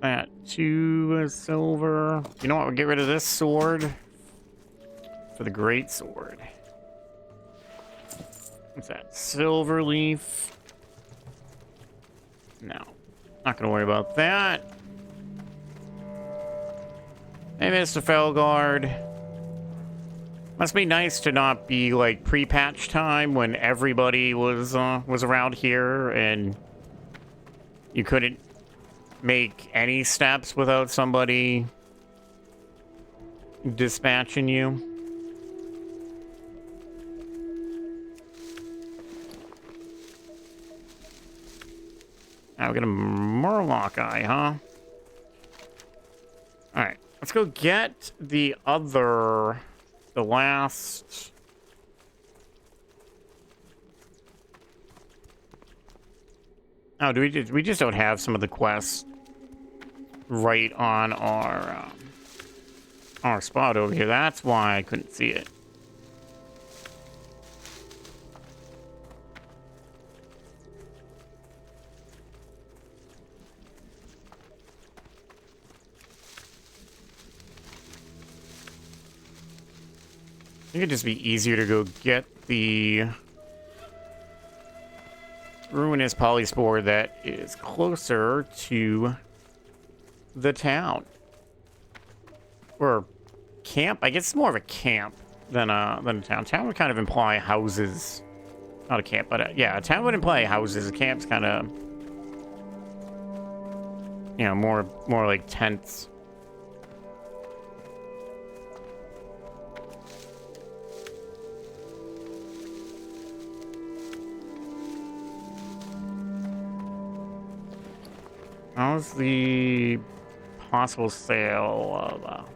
That 2 silver. You know what? We'll get rid of this sword for the great sword. What's that? Silver leaf. No, not gonna worry about that. Hey, Mr. Felguard. Must be nice to not be like pre-patch time when everybody was around here and you couldn't make any steps without somebody dispatching you. Now we got a Murloc eye, huh? Alright, let's go get the last... Oh, we just don't have some of the quests right on our spot over here. That's why I couldn't see it. I think it'd just be easier to go get the ruinous polyspore that is closer to the town. Or camp? I guess it's more of a camp than a town. Town would kind of imply houses. Not a camp, but yeah, a town would imply houses. A camp's kind of, you know, more like tents. How's the possible sale of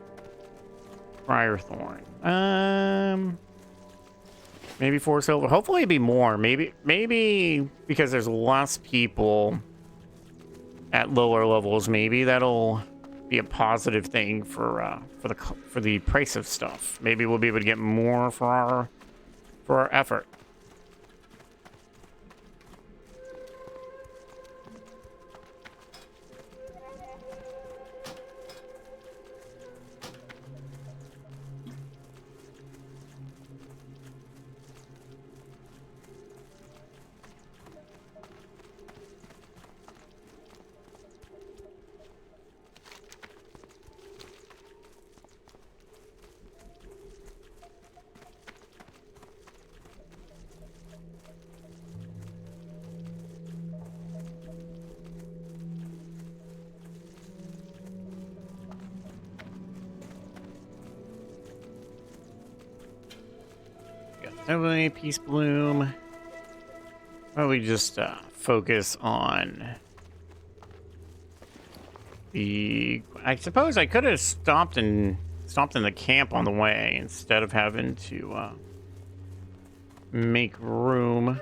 Briarthorn? Maybe 4 silver. Hopefully it'd be more. Maybe because there's less people at lower levels. Maybe that'll be a positive thing for the price of stuff. Maybe we'll be able to get more for our effort. Heavily Peace Bloom. Why don't we just focus on the... I suppose I could have stopped in the camp on the way instead of having to make room.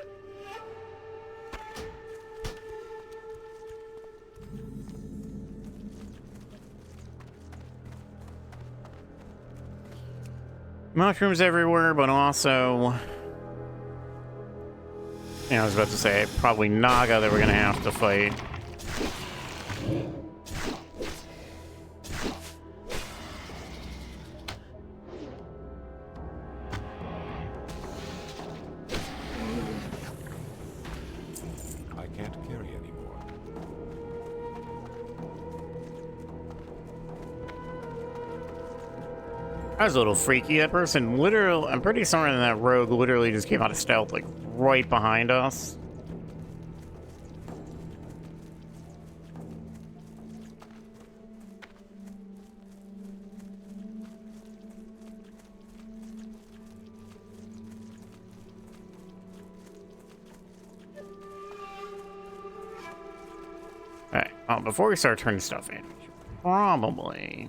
Mushrooms everywhere, but also... I was about to say, probably Naga that we're gonna have to fight. I can't carry anymore. That was a little freaky. That person literally... I'm pretty certain that rogue literally just came out of stealth, like, right behind us. Oh, before we start turning stuff in, probably.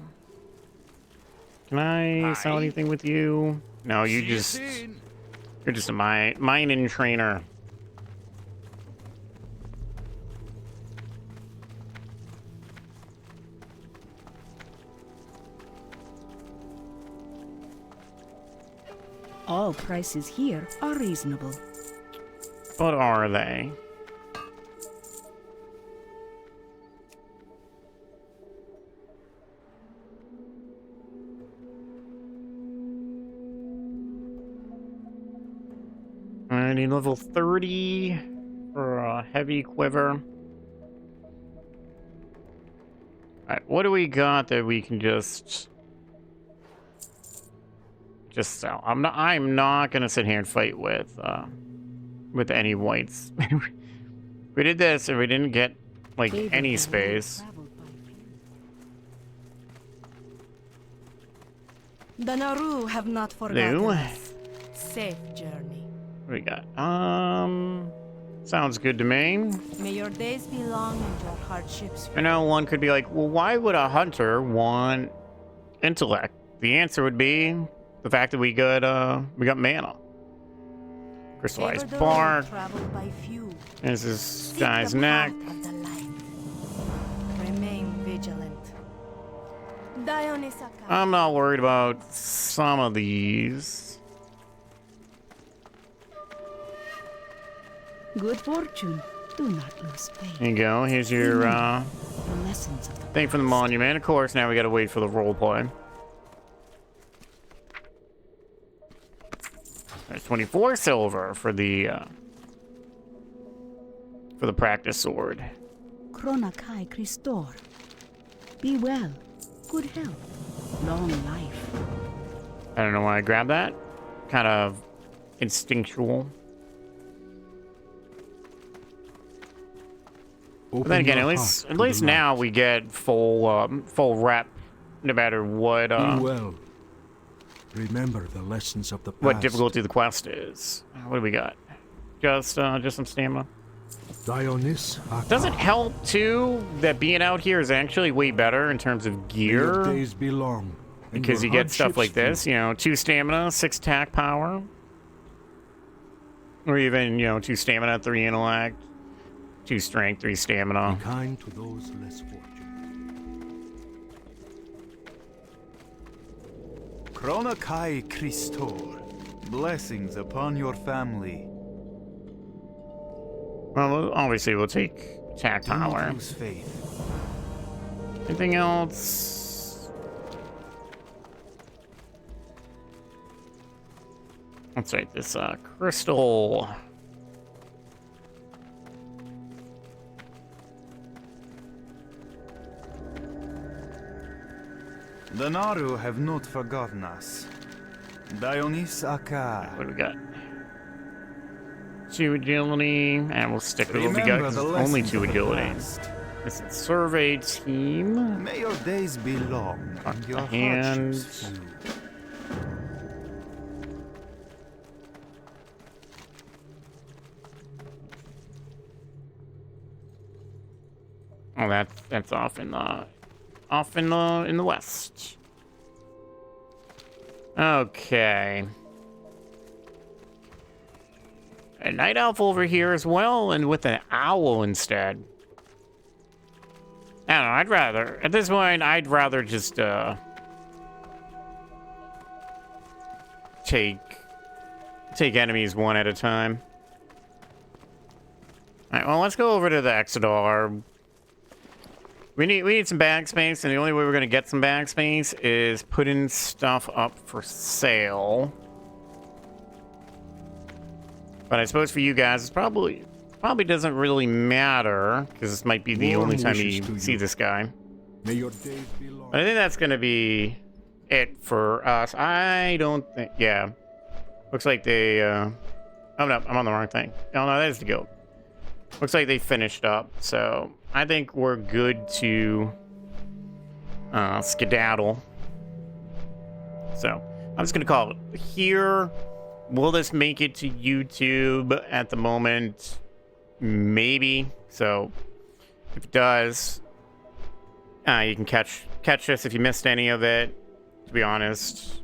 Can I sell anything with you? No, you just... You're just a mining trainer. All prices here are reasonable. What are they? I need level 30 for a heavy quiver. Alright, what do we got that we can just sell? I'm not gonna sit here and fight with any whites. We did this and we didn't get like any space. The Naru have not forgotten No. us. Safe journey. What do we got? Sounds good to me. May your days be long and your hardships. I know one could be like, well, why would a hunter want intellect? The answer would be the fact that we got mana. Crystallized Favor the bark. road traveled by few. There's this Seek guy's the neck. path of the light. Remain vigilant. Dionysaka. I'm not worried about some of these. Good fortune. Do not lose faith. There you go. Here's your The lessons of the thing from the monument. Of course, now we gotta wait for the roleplay. There's 24 silver for the practice sword. Chronakai Christor. Be well. Good health. Long life. I don't know why I grabbed that. Kind of instinctual. But then again, at least now we get full rep, no matter what well. Remember the lessons of the past. what difficulty the quest is. What do we got? Just some stamina. Dionys, Does it help too that being out here is actually way better in terms of your gear? days be long, and Because you your get stuff like hardships this, you know, 2 stamina, 6 attack power. Or even, you know, 2 stamina, 3 intellect, 2 strength, 3 stamina. Be kind to those less fortunate. Chronakai Christor. Blessings upon your family. Well, obviously we'll take attack Do not power. lose faith. Anything else? That's right, this crystal. The Naru have not forgotten us. Dionysaka. What do we got? 2 agility, and we'll stick with what we got Remember because the it's only lessons 2 of the agility. past. This is survey team. May your days be long Fuck and the your hands. hardships few. Oh, that's off in the west. Okay. A night elf over here as well, and with an owl instead. I don't know, I'd rather, at this point, I'd rather just, take enemies one at a time. Alright, well, let's go over to the Exodar. We need some bag space, and the only way we're gonna get some bag space is putting stuff up for sale. But I suppose for you guys, it's probably doesn't really matter, because this might be the Warm only time wishes you to see you. this guy. May your days be long. But I think that's gonna be it for us. I don't think, yeah. Looks like they, oh no, I'm on the wrong thing. Oh no, that is the goat. Looks like they finished up, so I think we're good to skedaddle. So I'm just gonna call it here. Will this make it to YouTube at the moment? Maybe. So if it does, You can catch this if you missed any of it. To be honest,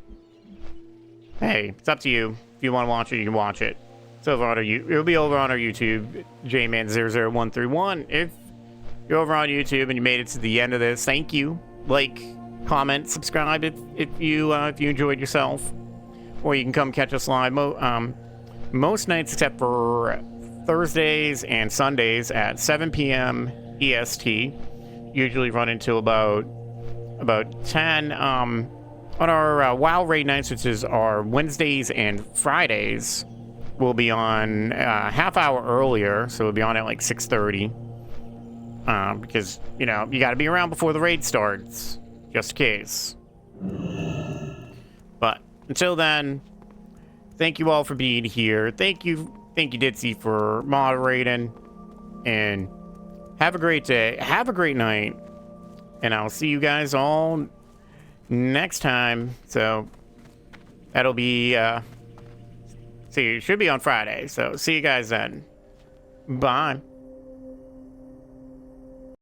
hey, it's up to you. If you want to watch it, you can watch it. It's over on it'll be over on our YouTube, JMan00131. If you're over on YouTube and you made it to the end of this, thank you. Like, comment, subscribe if you enjoyed yourself, or you can come catch us live most nights except for Thursdays and Sundays at 7 p.m. EST. Usually run until about 10. On our WoW raid nights, which is our Wednesdays and Fridays, we'll be on half hour earlier, so we'll be on at like 6:30. Because, you know, you got to be around before the raid starts, just in case. But until then, thank you all for being here. Thank you, Ditzy, for moderating. And have a great day. Have a great night. And I'll see you guys all next time. So that'll be, see, it should be on Friday. So see you guys then. Bye.